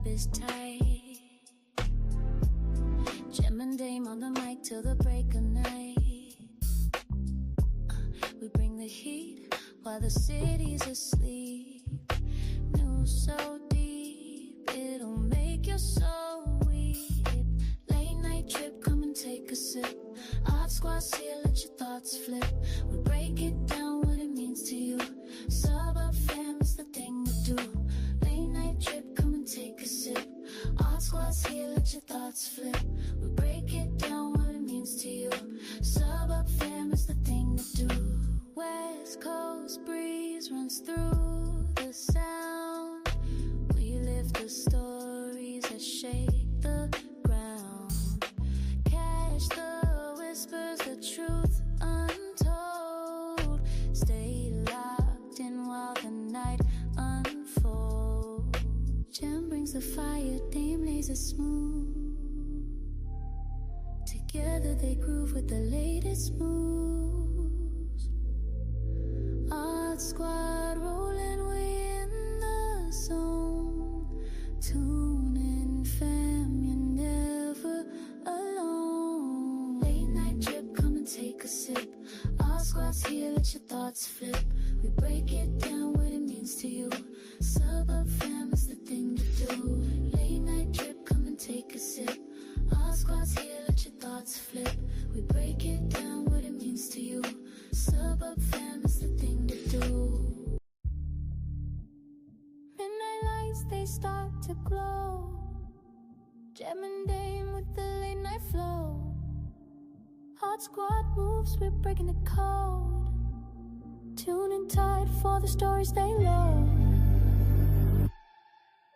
is tight. Gem and Dame on the mic till the break of night. We bring the heat while the city's asleep. News so deep, it'll make your soul weep. Late night trip, come and take a sip. Odd squads here, let your thoughts flip. We break it down, what it means to you. Suburb fam is the thing to do. Late night trip, come and take a sip. Odd squads here, let your thoughts flip. We break it down, what it means to you. Suburb fam is the thing to do. West Coast breeze runs through the sound. We live the stories that shake the ground. Catch the whispers, the truth untold. Stay locked in while the night unfolds. Gem brings the fire, Dame lays it smooth. Together they groove with the latest moves. Odd squad rolling, we in the zone. Tune in fam, you're never alone. Late night trip, come and take a sip. Odd squad's here, let your thoughts flip. We break it down, what it means to you. Suburb fam is the thing to do. Late night trip, come and take a sip. Odd squad's here, let your thoughts flip. We break it down, what it means to you. Suburb fam is the thing to do. Midnight lights, they start to glow. Gem and Dame with the late night flow. Hot squad moves, we're breaking the code. Tune in tight for the stories they load.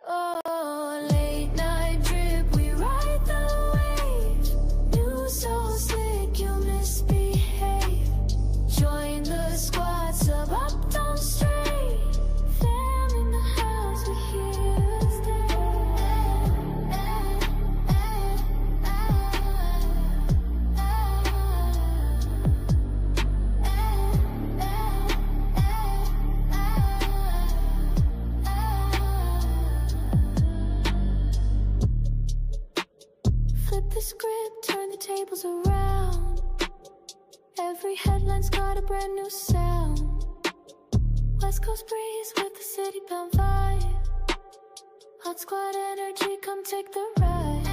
Oh, late night drip, we ride the waves. News so slick, you misbehave. Join the squad, sub up, don't stray. Fam in the house, we're here to stay. Flip the script, turn the tables around. Every headline's got a brand new sound. West Coast breeze with the city bound vibe. Hot squad energy, come take the ride.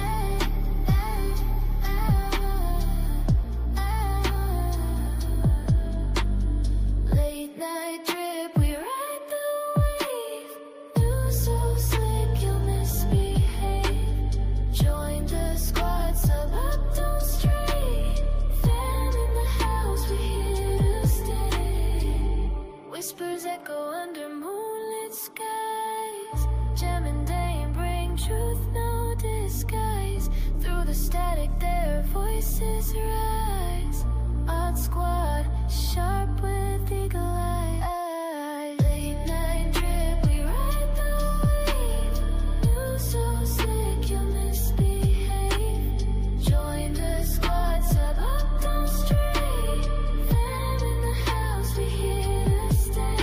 Late night drip, we ride the wave. News so slick, you'll misbehave. Join the squad, sub up, don't stray. Fam in the house, we're here to stay. Whispers echo under moonlit skies. Gem and Dame bring truth, no disguise. Through the static, their voices rise. Odd squad, sharp with eagle eye. Late night drip, we ride the wave. News so slick, you'll misbehave. Join the squad, sub up, don't stray. Fam in the house, we're here to stay.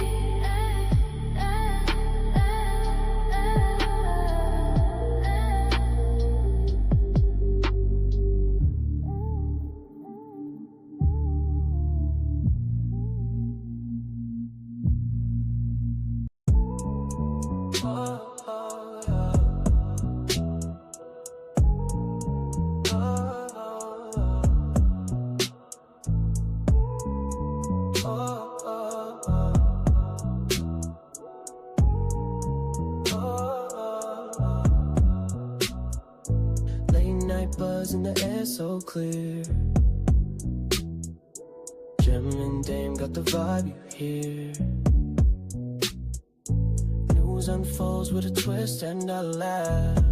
Late night buzz in the air so clear. Gem and Dame got the vibe you hear. News unfolds with a twist and a laugh.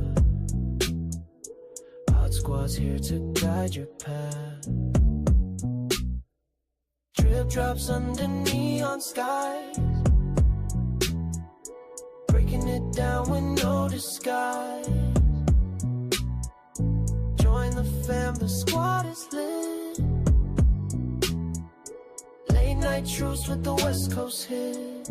Hot squad's here to guide your path. Drip drops under neon skies. Breaking it down with no disguise. Join the fam, the squad is lit. Late night truce with the West Coast hit.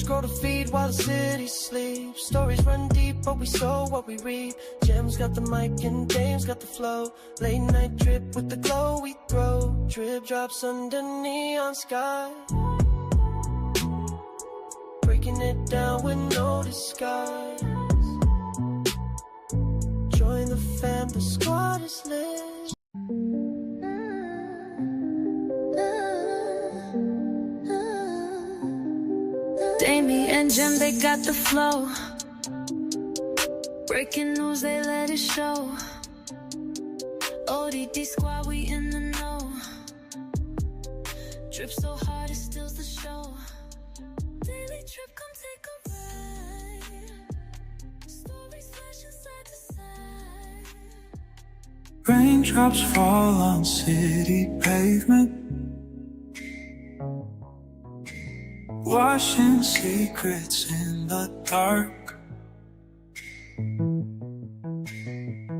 grow to feed while the city sleeps. Stories run deep, but we sow what we reap. Gem's got the mic and Dame's got the flow. Late night drip with the glow we throw. Drip drops under neon sky. Breaking it down with no disguise. Join the fam, the squad is lit. Dame and Gem, they got the flow. Breaking news, they let it show. ODD squad, we in the know. Drip so hard, it steals the show. Daily trip, come take a ride. Stories flashing side to side. Raindrops fall on city pavement, washing secrets in the dark.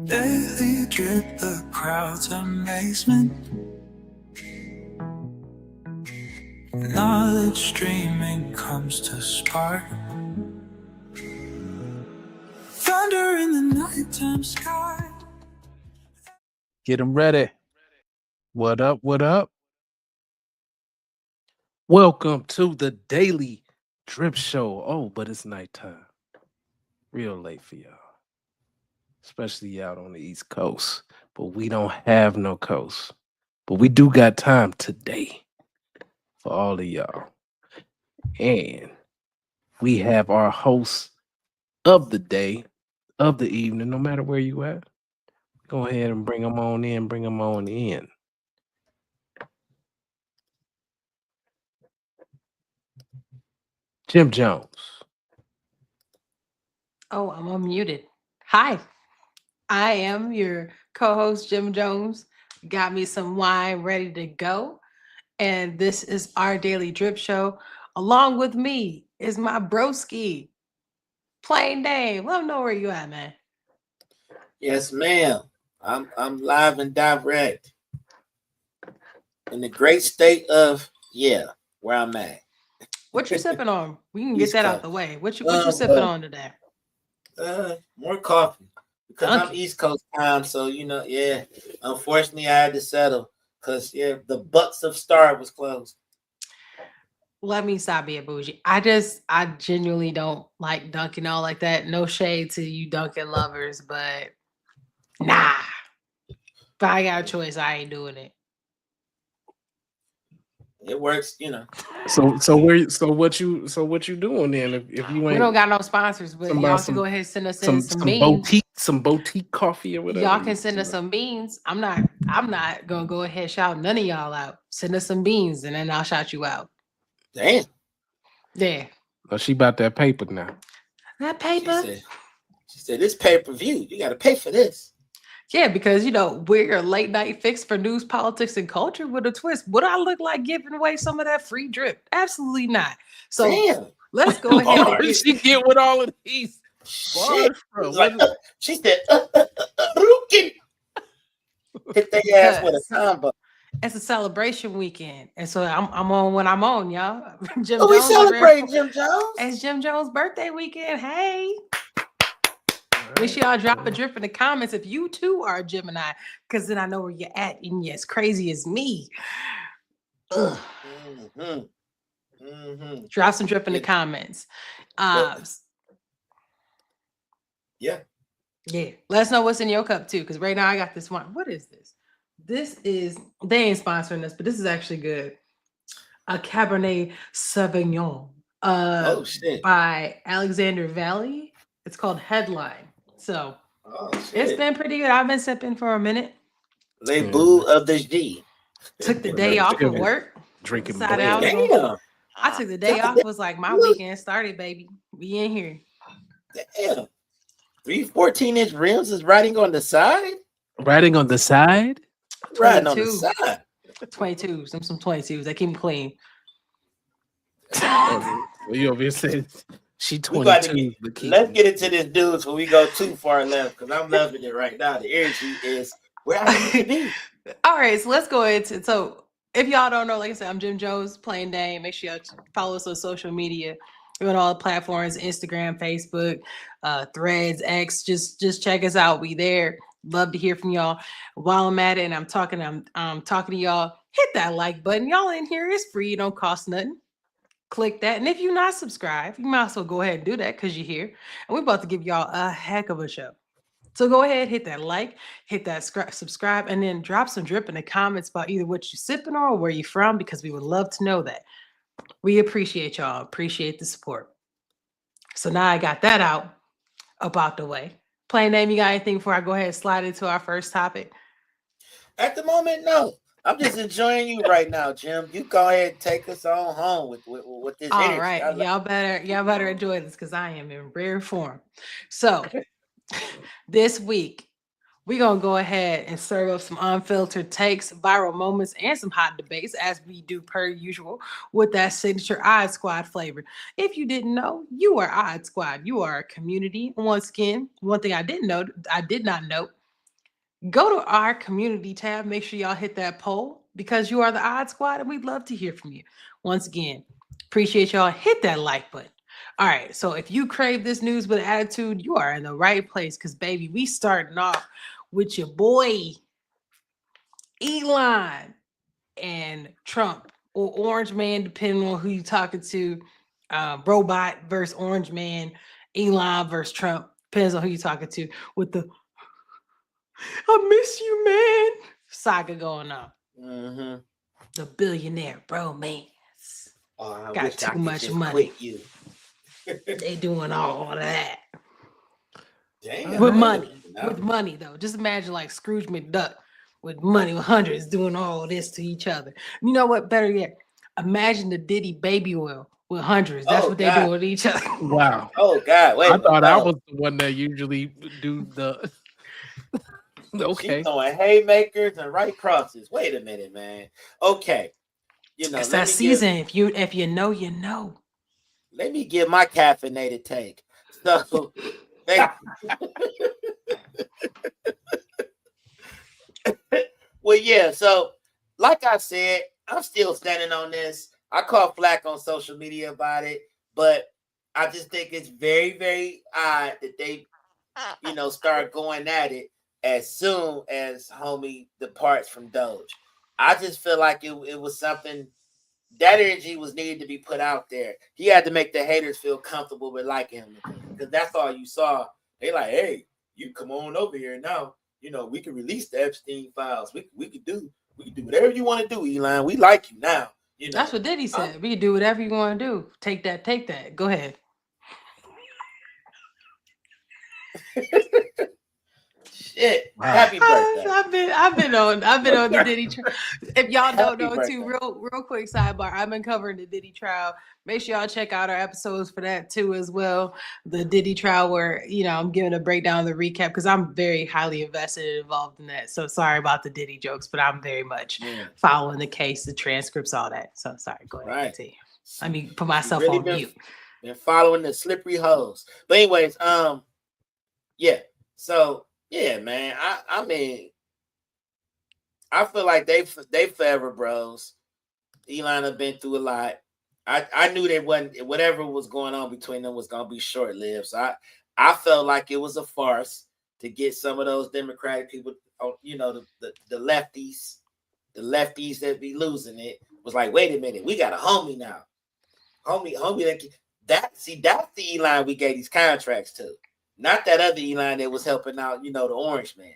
Daily drip, the crowd's amazement. Knowledge streaming comes to spark. Thunder in the nighttime sky. Get them ready. What up? What up? Welcome to the Daily Drip Show. Oh, but it's nighttime. Real late for y'all. Especially out on the East Coast. But we don't have no coast. But we do got time today for all of y'all. And we have our hosts of the day, of the evening, no matter where you at. Go ahead and bring them on in. Bring them on in. Gem Jonez. Oh, I'm unmuted. Hi, I am your co-host, Gem Jonez. Got me some wine ready to go. And this is our daily drip show. Along with me is my broski, Plain Dame. Let them know where you at, man. Yes, ma'am. I'm live and direct in the great state of where I'm at. What you sipping on? We can get East that out Coast. the way. What you sipping on today? More coffee because I'm Dunky. East Coast time, so unfortunately I had to settle because the Bucks of Star was closed. Let me stop being bougie. I genuinely don't like Dunkin' all like that. No shade to you Dunkin' lovers, but nah. If I got a choice, I ain't doing it. It works, So what you doing then? If you ain't We don't got no sponsors, but somebody- y'all some- can go ahead and send us in some some beans. boutique coffee or whatever. Y'all can send us some beans. I'm not gonna go ahead and shout none of y'all out. Send us some beans and then I'll shout you out. Damn. Yeah. Oh, she about that paper now. That paper. She said this pay-per-view. You got to pay for this. Yeah, because we're your late night fix for news, politics, and culture with a twist. Would I look like giving away some of that free drip? Absolutely not. So Damn. let's go ahead and Lord, she get with all of these Shit. bars, bro. Like, she said, Rookie. Hit their ass with a combo. it's a celebration weekend. And so I'm on when I'm on, y'all. Gem Oh, we Jonez celebrate Gem Jonez. It's Gem Jonez' birthday weekend. Hey. Make sure y'all drop a drip in the comments if you too are a Gemini, because then I know where you're at and you're as crazy as me. Ugh. Drop some drip in the comments. Yeah. Let us know what's in your cup too, because right now I got this one. What is this? They ain't sponsoring this, but this is actually good. A Cabernet Sauvignon by Alexander Valley. It's called Headline. So it's been pretty good. I've been sipping for a minute. Les Boo of the G. Took the day off of work. Drinking. I took the day off. Was like my weekend started, baby. We in here. Damn. 3 14-inch rims is riding on the side? Riding on the side? Riding on the side. 22s. Some 22s. They keep them clean. You over here saying she 22. Let's get into this dudes before we go too far left, because I'm loving it right now. The energy is where I need to be. All right, so let's go into so if y'all don't know, like I said, I'm Gem Jonez, Plain Dame. Make sure y'all follow us on social media. We're on all the platforms: Instagram, Facebook, Threads, X. Just check us out. We there. Love to hear from y'all. While I'm at it and I'm talking to y'all, hit that like button. Y'all in here, it's free. It don't cost nothing. Click that. And if you're not subscribed, you might as well go ahead and do that because you're here. And we're about to give y'all a heck of a show. So go ahead, hit that like, hit that subscribe, and then drop some drip in the comments about either what you're sipping on or where you're from, because we would love to know that. We appreciate y'all. Appreciate the support. So now I got that out about the way. Plain name, you got anything before I go ahead and slide into our first topic? At the moment, no. I'm just enjoying you right now, Jim. You go ahead and take us on home with this All energy. right, y'all better enjoy this because I am in rare form. So this week we're gonna go ahead and serve up some unfiltered takes, viral moments, and some hot debates, as we do per usual, with that signature Odd Squad flavor. If you didn't know, you are Odd Squad. You are a community. Once again, one thing I did not know. Go to our community tab. Make sure y'all hit that poll because you are the Odd Squad, and we'd love to hear from you. Once again, appreciate y'all. Hit that like button. All right, so if you crave this news with attitude, you are in the right place because, baby, we starting off with your boy Elon and Trump, or Orange Man, depending on who you're talking to. Robot versus Orange Man, Elon versus Trump, depends on who you're talking to, with the "I miss you, man" saga going on. Mm-hmm. The billionaire bromance. Oh, got too much money. You. They doing all of that. Damn, with man. money. No. With money, though. Just imagine like Scrooge McDuck with money, with hundreds, doing all this to each other. You know what? Better yet, imagine the Diddy baby oil with hundreds. That's what they do with each other. Wow. Oh God! Wait. I thought I was the one that usually do the. Okay. She's throwing haymakers and right crosses. Wait a minute, man. Okay. You know, it's that season. If you know, you know. Let me give my caffeinated take. So, well, yeah. So, like I said, I'm still standing on this. I caught flack on social media about it, but I just think it's very, very odd that they, start going at it as soon as homie departs from Doge. I just feel like it was something. That energy was needed to be put out there. He had to make the haters feel comfortable with liking him, because that's all you saw. They like, hey, you come on over here now. We can release the Epstein files. We can do whatever you want to do, Elon. We like you now. That's what Diddy said. We can do whatever you want to do. Take that. Go ahead. Shit. Wow. Happy birthday. I've been on the Diddy trial. If y'all don't know too, real quick sidebar. I've been covering the Diddy trial. Make sure y'all check out our episodes for that too as well. The Diddy trial, where I'm giving a breakdown, the recap, because I'm very highly invested and involved in that. So sorry about the Diddy jokes, but I'm very much following the case, the transcripts, all that. So sorry. Go ahead. Right. Let me put myself on mute. Been following the slippery hose. But anyways, yeah. So yeah, man. I mean, I feel like they forever bros. Elon have been through a lot. I knew they wasn't, whatever was going on between them was gonna be short lived. So I felt like it was a farce to get some of those Democratic people, the lefties that be losing it. Was like, wait a minute, we got a homie now. Homie that's the Elon we gave these contracts to. Not that other Elon that was helping out, the Orange Man.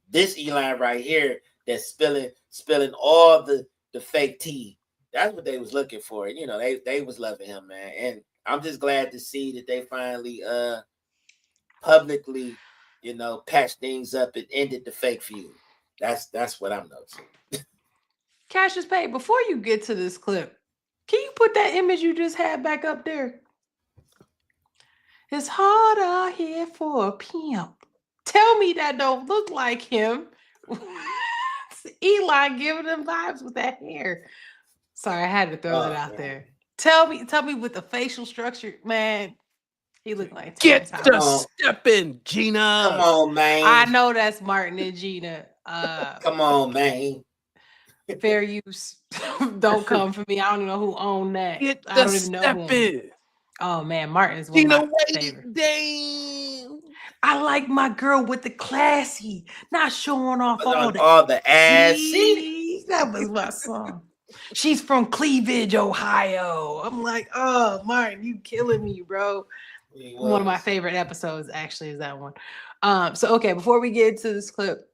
This Elon right here that's spilling all the fake tea. That's what they was looking for. They was loving him, man. And I'm just glad to see that they finally publicly, patched things up and ended the fake feud. That's what I'm noticing. Cassius Pay, before you get to this clip, can you put that image you just had back up there? It's hard out here for a pimp. Tell me that don't look like him. Eli giving them vibes with that hair. Sorry, I had to throw that out there. Tell me with the facial structure, man. He looked like get the step in, Gina. Come on, man. I know that's Martin and Gina. Come on, man. Fair use. Don't come for me. I don't even know who owned that. Get the step in. Oh man, Martin is one Tina of my favorites. Wade, Dame. I like my girl with the classy, not showing off all the ass. See? That was my song. She's from Cleveland, Ohio. I'm like, oh, Martin, you killing me, bro. One of my favorite episodes actually is that one. So okay, before we get into this clip,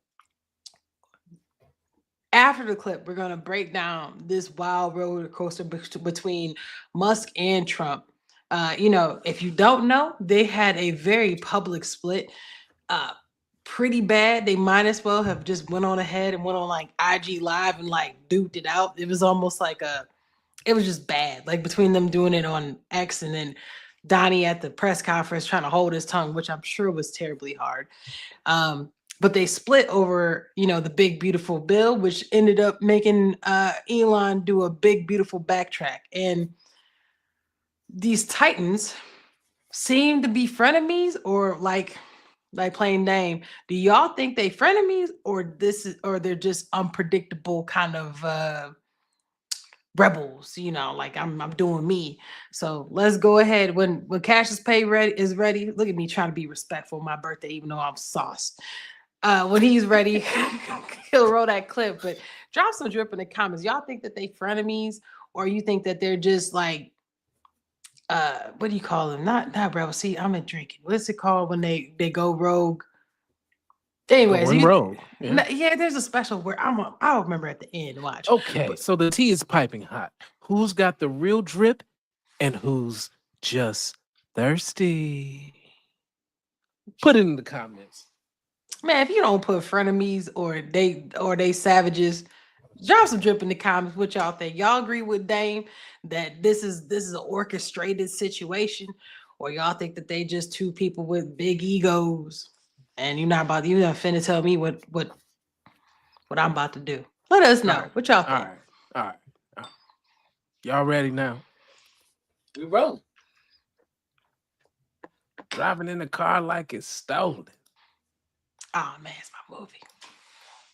after the clip, we're gonna break down this wild roller coaster between Musk and Trump. If you don't know, they had a very public split. Pretty bad. They might as well have just went on ahead and went on like IG Live and like duped it out. It was almost like it was just bad. Like between them doing it on X and then Donnie at the press conference trying to hold his tongue, which I'm sure was terribly hard. But they split over, the big beautiful bill, which ended up making Elon do a big beautiful backtrack. And these titans seem to be frenemies, or like plain name. Do y'all think they frenemies, or they're just unpredictable kind of rebels? Like I'm doing me. So let's go ahead. When Cassius Pay is ready. Look at me trying to be respectful of my birthday, even though I'm sauced. When he's ready, he'll roll that clip. But drop some drip in the comments. Y'all think that they frenemies, or you think that they're just like what do you call them? Not rebel. See, I'm in drinking. What's it called when they go rogue? Anyways, rogue. Yeah, there's a special word. I'll remember at the end. Watch. Okay, so the tea is piping hot. Who's got the real drip, and who's just thirsty? Put it in the comments. Man, if you don't put frenemies or they savages, drop some drip in the comments. What y'all think? Y'all agree with Dame that this is an orchestrated situation, or y'all think that they just two people with big egos, and you're not finna tell me what I'm about to do? Let us know. What y'all think? All right. Y'all ready now? We roll. Driving in the car like it's stolen. Oh man, it's my movie.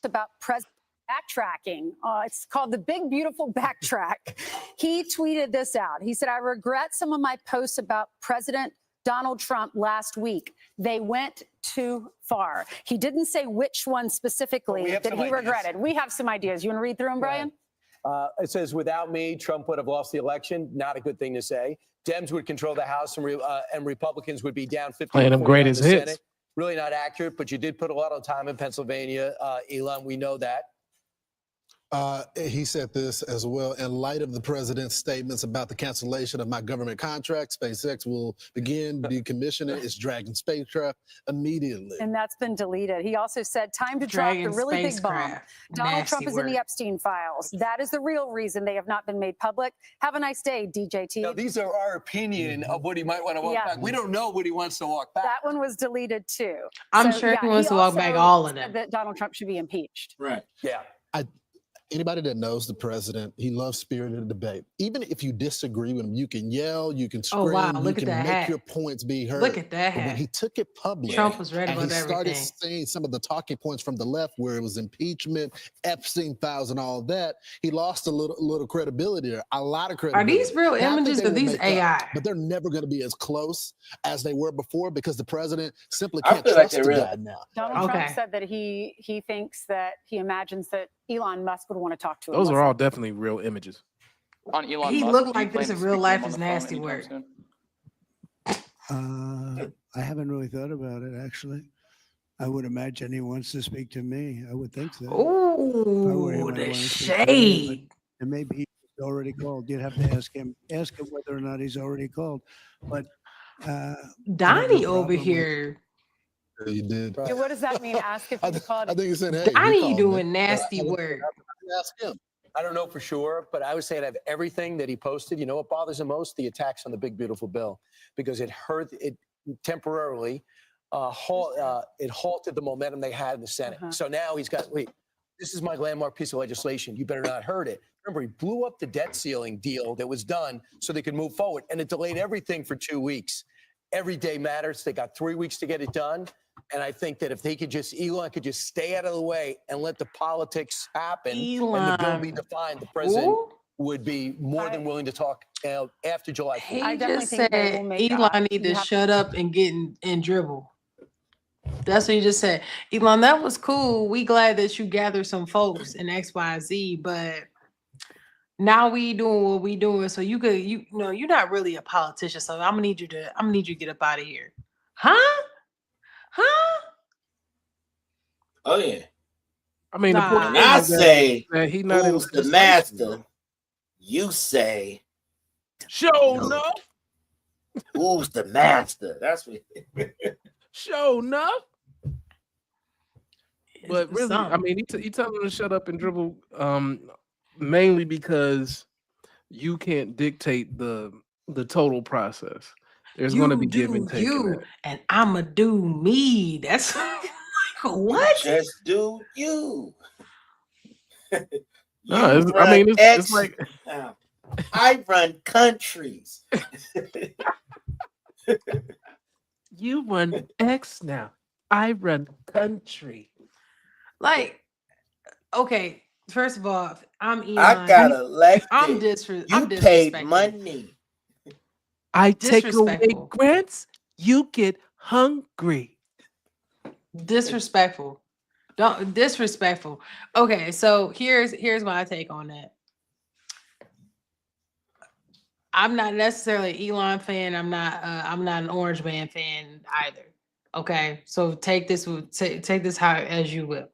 About backtracking. It's called the Big Beautiful Backtrack. He tweeted this out. He said, "I regret some of my posts about President Donald Trump last week. They went too far." He didn't say which one specifically that he regretted. We have some ideas. You want to read through them, Brian? It says, "Without me, Trump would have lost the election." Not a good thing to say. Dems would control the House and Republicans would be down 50. Playing them greatest hits. Senate. Really not accurate, but you did put a lot of time in Pennsylvania, Elon. We know that. He said this as well. "In light of the president's statements about the cancellation of my government contract, SpaceX will begin decommissioning its Dragon spacecraft immediately." And that's been deleted. He also said, "Time to drop the really big bomb. Donald Trump is in the Epstein files. That is the real reason they have not been made public. Have a nice day, DJT." Now, these are our opinion of what he might want to walk back. We don't know what he wants to walk back. That one was deleted too. I'm sure he wants to walk back all of them. That Donald Trump should be impeached. Right. Yeah. Anybody that knows the president, he loves spirited debate. Even if you disagree with him, you can yell, you can scream, you can make your points be heard. Look at that hat. When he took it public, Trump was ready and with he started everything. saying some of the talking points from the left, where it was impeachment, Epstein files, and all that, he lost a little credibility there, a lot of credibility. Are these real images or these AI? But they're never going to be as close as they were before because the president simply can't trust the guy now. Donald Trump said that he imagines that Elon Musk would want to talk to him. Those are all definitely real images. On Elon He Musk, looked like this in real life is nasty work. I haven't really thought about it, actually. I would imagine he wants to speak to me. I would think so. Oh, the shade. And maybe he's already called. You'd have to ask him whether or not he's already called. But Donnie over here. He did. Yeah, what does that mean? Ask if he's called. I think he said, "Hey, Donnie doing nasty work." Ask him. I don't know for sure, but I would say out of everything that he posted, you know what bothers him most? The attacks on the big beautiful bill, because it hurt it temporarily. It halted the momentum they had in the Senate. So now he's got, wait, this is my landmark piece of legislation. You better not hurt it. Remember, he blew up the debt ceiling deal that was done so they could move forward, and it delayed everything for 2 weeks. Every day matters. They got 3 weeks to get it done. And I think that if they could Elon could just stay out of the way and let the politics happen and the bill be defined, the president would be more than willing to talk after July 4th. He I definitely just think they said will make Elon need you to have- shut up and get in dribble. That's what he just said. Elon, that was cool. We glad that you gathered some folks in XYZ, but now we doing what we doing. So you know, you're not really a politician. So I'm gonna need you to get up out of here. Huh? Oh yeah. I mean, the Nah. point And is I that say, he not in who's the legislation, master? bro. You say, Show no. enough. Who's the master? That's what. Show enough. But It's really, I something. mean, he telling him to shut up and dribble, mainly because you can't dictate the total process. There's going to be give and take in you, that. and I'ma do me. That's what? Just do you. No, You it's, I run mean, it's X. like Now, I run countries. you run X now. I run country. Like, okay, first of all, I'm Elon. I got elected. I'm You disrespectful. paid money. I take away Disrespectful. grants. You get hungry. Disrespectful. Don't disrespectful. Okay, so here's my take on that. I'm not necessarily an Elon fan. I'm not an Orange Man fan either. Okay, so take this how as you will.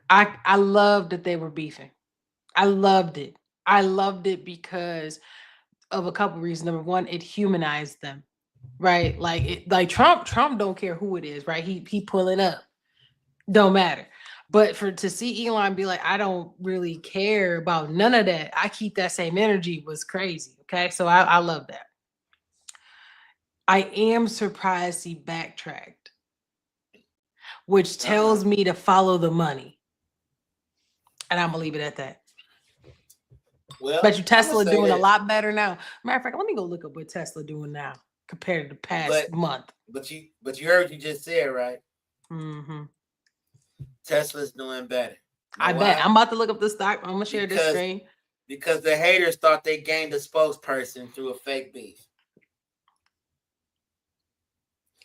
I loved that they were beefing. I loved it. I loved it because of a couple reasons. Number one, it humanized them, right? Like Trump don't care who it is, right? He pulling up, don't matter. But to see Elon be like, I don't really care about none of that. I keep that same energy was crazy. Okay, so I love that. I am surprised he backtracked, which tells me to follow the money, and I'm gonna leave it at that. Well, But Tesla I'ma say doing a this. lot better now. Matter of fact, let me go look up what Tesla doing now compared to the past month. But you heard what you just said, right? Mm-hmm. Tesla's doing better. I bet. I'm about to look up the stock. I'm gonna share this screen. Because the haters thought they gained a spokesperson through a fake beef.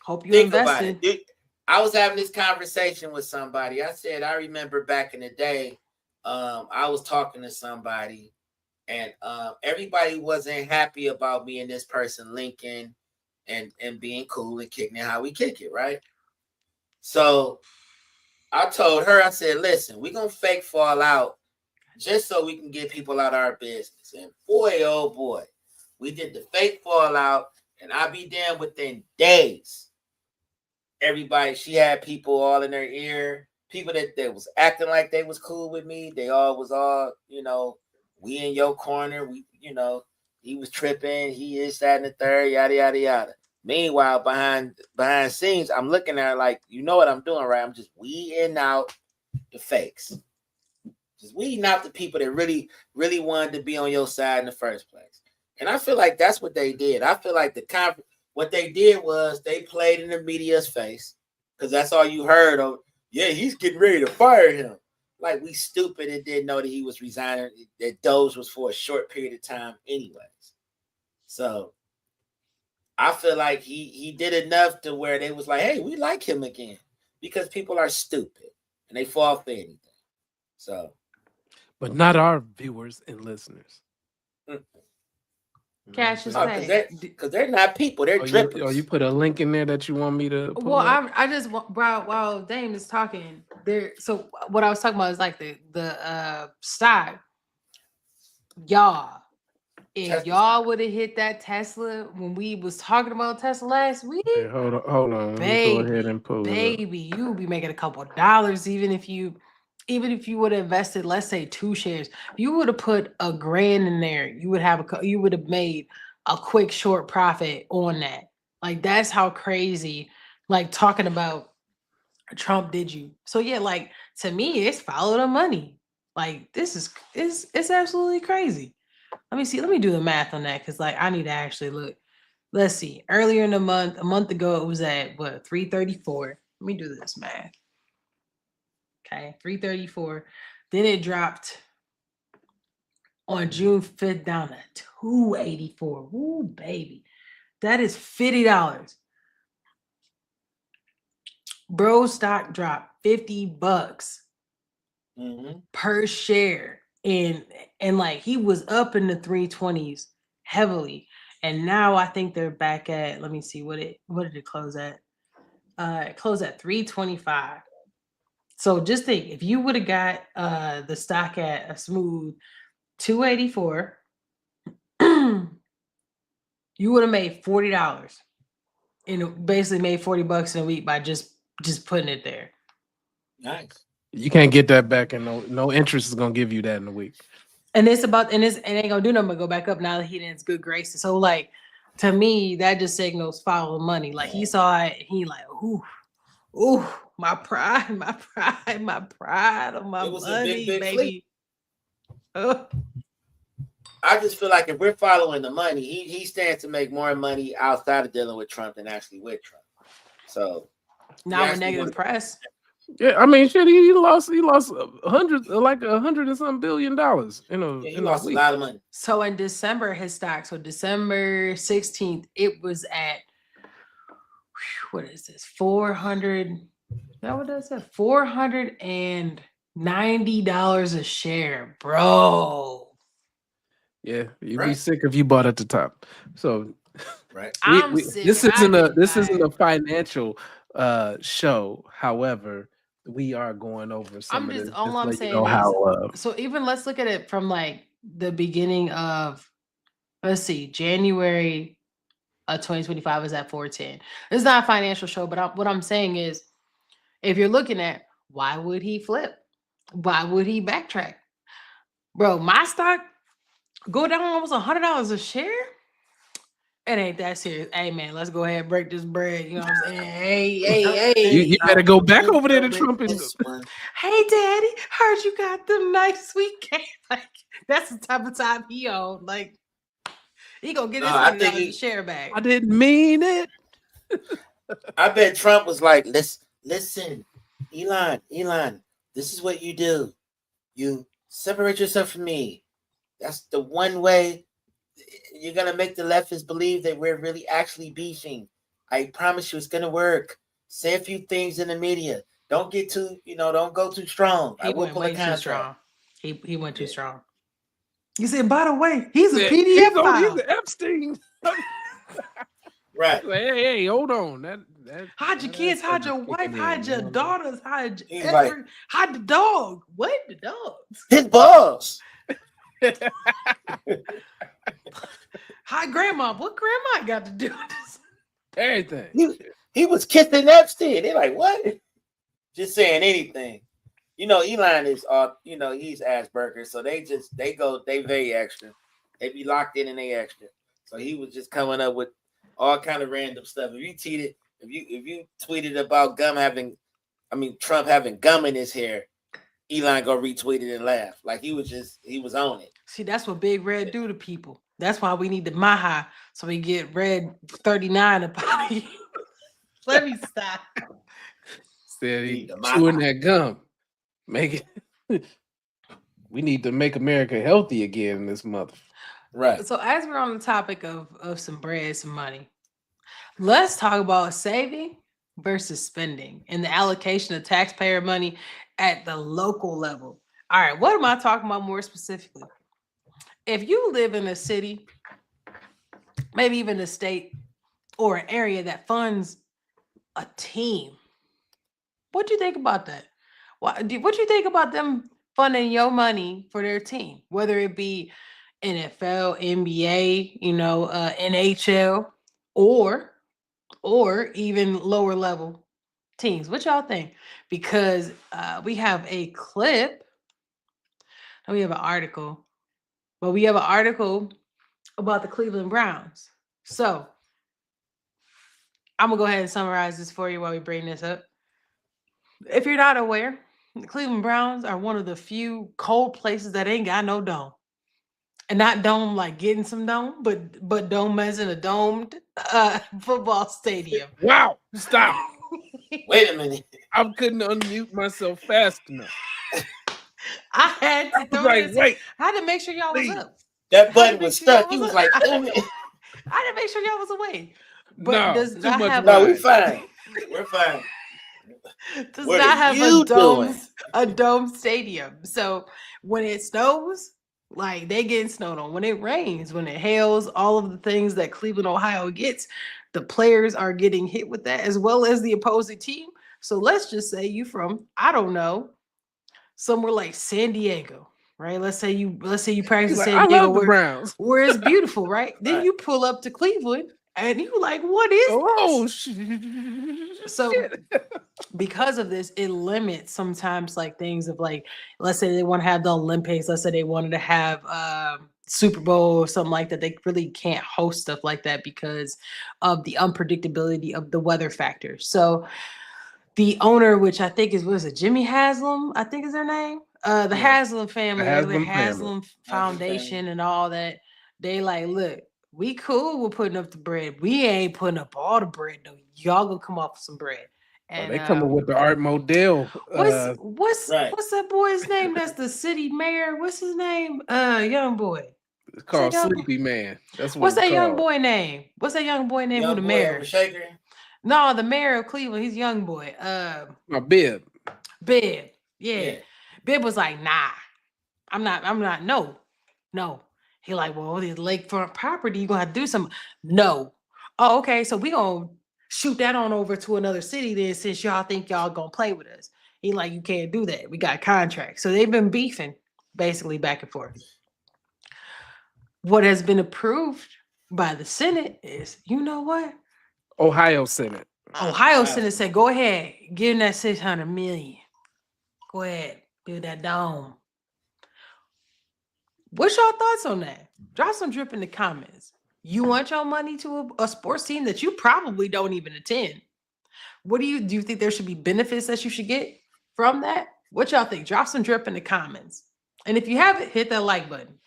Hope you Think about invested. it. I was having this conversation with somebody. I said, I remember back in the day, I was talking to somebody, and everybody wasn't happy about me and this person linking and being cool and kicking it how we kick it, right? So I told her, I said, listen, we're going to fake fall out just so we can get people out of our business. And boy, oh boy, we did the fake fallout, and I be damned within days. Everybody, she had people all in her ear, people that was acting like they was cool with me. They all was we in your corner. We, he was tripping. He is that and the third, yada, yada, yada. Meanwhile, behind scenes, I'm looking at her like, you know what I'm doing, right? I'm just weeding out the fakes. Just weeding out the people that really, really wanted to be on your side in the first place. And I feel like that's what they did. I feel like what they did was they played in the media's face, because that's all you heard of. Yeah, he's getting ready to fire him. Like, we stupid and didn't know that he was resigning, that Doge was for a short period of time anyways. So I feel like he did enough to where they was like, hey, we like him again, because people are stupid and they fall for anything. So, but not our viewers and listeners. Cash is because they're not people, they're drippers. You put a link in there that you want me to pull Well, up? I just while Dame is talking there. So what I was talking about is like the stock. Y'all, if y'all would have hit that Tesla when we was talking about Tesla last week, Hey, hold on. Let me go ahead and pull it up. you would be making a couple of dollars even if you would have invested, let's say 2 shares. You would have put $1,000 in there. You would have made a quick short profit on that. Like, that's how crazy. Like, talking about Trump did you. So yeah, like, to me, it's follow the money. Like, this is it's absolutely crazy. Let me do the math on that, because like I need to actually look. Let's see. Earlier in the month, a month ago, it was at what, 334. Let me do this math. Okay, 334. Then it dropped on June 5th down to $284. Ooh, baby. That is $50. Bro, stock dropped $50 per share. And like he was up in the 320s heavily. And now I think they're back at, let me see, what did it close at? It closed at 325. So just think, if you would have got the stock at a smooth 284, you would have made $40. And basically made $40 in a week by just putting it there. Nice. You can't get that back, and no interest is gonna give you that in a week. And it ain't gonna do nothing but go back up now that he in his good graces. So like, to me, that just signals follow the money. Like he saw it, he like, ooh, my pride of my money, baby. I just feel like if we're following the money, he stands to make more money outside of dealing with Trump than actually with Trump. So now with negative press. Yeah, I mean, shit, he lost $100 and something $billion. He lost a lot of money. So in December, his stock. So December 16th, it was at what is this? 400. Is that what that said? $490 a share, bro. Yeah, you'd be sick if you bought at the top. So, right. This isn't a financial show. However, we are going over some of this. All I'm saying is, so even let's look at it from like the beginning of, let's see, January 2025 is at 410. It's not a financial show, but what I'm saying is, if you're looking at why would he flip? Why would he backtrack? Bro, my stock go down almost $100 a share. It ain't that serious. Hey man, let's go ahead and break this bread. You know what I'm saying? Hey. You better go back over there to Trump. Hey daddy, heard you got them nice weekend. Like that's the type of time he on. Like he gonna get his $100 share back. I didn't mean it. I bet Trump was like, listen, Elon, this is what you do. You separate yourself from me. That's the one way you're gonna make the leftists believe that we're really actually beefing. I promise you it's gonna work. Say a few things in the media. Don't get too, don't go too strong. He went way too strong. He went too strong. You said, by the way, he's a PDF file. He's an Epstein. Right. Hey, hold on. Hide your kids, hide your wife, hide your daughters, hide the dog. What? The dogs? His balls. Hi, grandma. What grandma got to do with this? Everything. He was kissing Epstein. They're like, what? Just saying anything. Elon is he's Asperger's, so they very extra. They be locked in and they extra. So he was just coming up with all kind of random stuff. If you tweeted about Trump having gum in his hair, Elon go retweet it and laugh. Like he was on it. See, that's what Big Red do to people. That's why we need the Maha so we get Red 39 about you. Let me stop. Said he chewing that gum. Make it. We need to make America healthy again in this month. Right. So as we're on the topic of some bread, some money, let's talk about saving versus spending and the allocation of taxpayer money at the local level. All right, what am I talking about more specifically? If you live in a city, maybe even a state or an area that funds a team, what do you think about that? What do you think about them funding your money for their team, whether it be NFL, NBA, NHL, or even lower level teams? What y'all think? Because we have a clip, and we have an article, but we have an article about the Cleveland Browns. So I'm gonna go ahead and summarize this for you while we bring this up. If you're not aware, the Cleveland Browns are one of the few cold places that ain't got no dome. And not dome like getting some dome, but dome as in a domed football stadium. Wow, stop. Wait a minute. I couldn't unmute myself fast enough. I had to I was throw like, this. wait, I had to make sure y'all was please. up. That I button had to make was sure y'all stuck. He was up. like, damn it. I had to make sure y'all was awake. But No, does too not much have No, we wine. fine. We're fine. does What not are have you doing? a dome stadium. So when it snows, like they getting snowed on. When it rains, when it hails, all of the things that Cleveland, Ohio gets, the players are getting hit with that as well as the opposing team. So let's just say you from, I don't know, somewhere like San Diego, right? Let's say you practice He's in like, San I Diego love the Browns. where it's beautiful, right? Then Right. you pull up to Cleveland and you like, what is Oh, this? So because of this, it limits sometimes like things of like, let's say they want to have the Olympics, let's say they wanted to have Super Bowl or something like that. They really can't host stuff like that because of the unpredictability of the weather factor. So the owner, which I think is, what is it, Jimmy Haslam, I think is their name. The Yeah. Haslam family, The the Haslam family. Haslam Foundation and all that. They like, look, we cool with putting up the bread. We ain't putting up all the bread though. Y'all gonna come off with some bread. Oh, And they coming with the Art Modell. what's Right. that boy's name? That's the city mayor. What's his name? Young boy. It's called young boy? Sleepy Man. That's what What's it's that young called. boy name? What's that young boy name? Who Young the boy mayor? over shaker. No, the mayor of Cleveland. He's young boy. My bib. Bib. Yeah. Yeah. Bib was like, nah, I'm not. No. He like, well, this lakefront property, you're gonna have to do something. No. Oh, okay. So we gonna shoot that on over to another city then, since y'all think y'all gonna play with us. He like, you can't do that. We got contracts. So they've been beefing basically back and forth. What has been approved by the Senate is, you know what? Ohio Senate. Ohio Senate said, go ahead, give them that 600 million. Go ahead, build that dome. What's your thoughts on that? Drop some drip in the comments. You want your money to a sports team that you probably don't even attend. Do you think there should be benefits that you should get from that? What y'all think? Drop some drip in the comments. And if you haven't, hit that like button.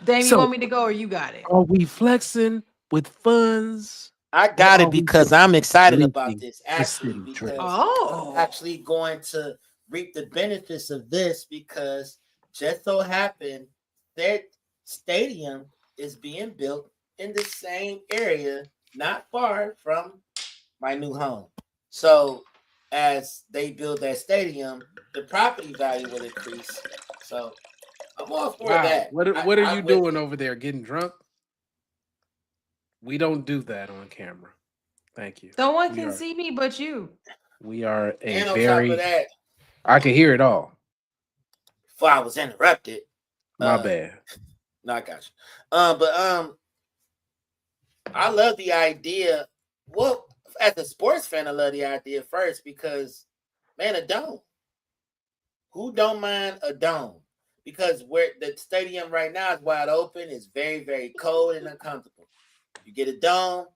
Dame, you want me to go or you got it? Are we flexing with funds? I got Or it are we because just I'm excited about leaking this the actually city drip? because Oh. I'm actually going to reap the benefits of this because just so happened that stadium is being built in the same area, not far from my new home. So as they build that stadium, the property value will increase. So I'm all for that. What are you doing over there? Getting drunk? We don't do that on camera. Thank you. No one can see me but you. We are and on top of that, I can hear it all. before I was interrupted. My bad. No, I got you. I love the idea. Well, as a sports fan, I love the idea first because, man, a dome. Who don't mind a dome? Because where the stadium right now is wide open, it's very, very cold and uncomfortable. You get a dome,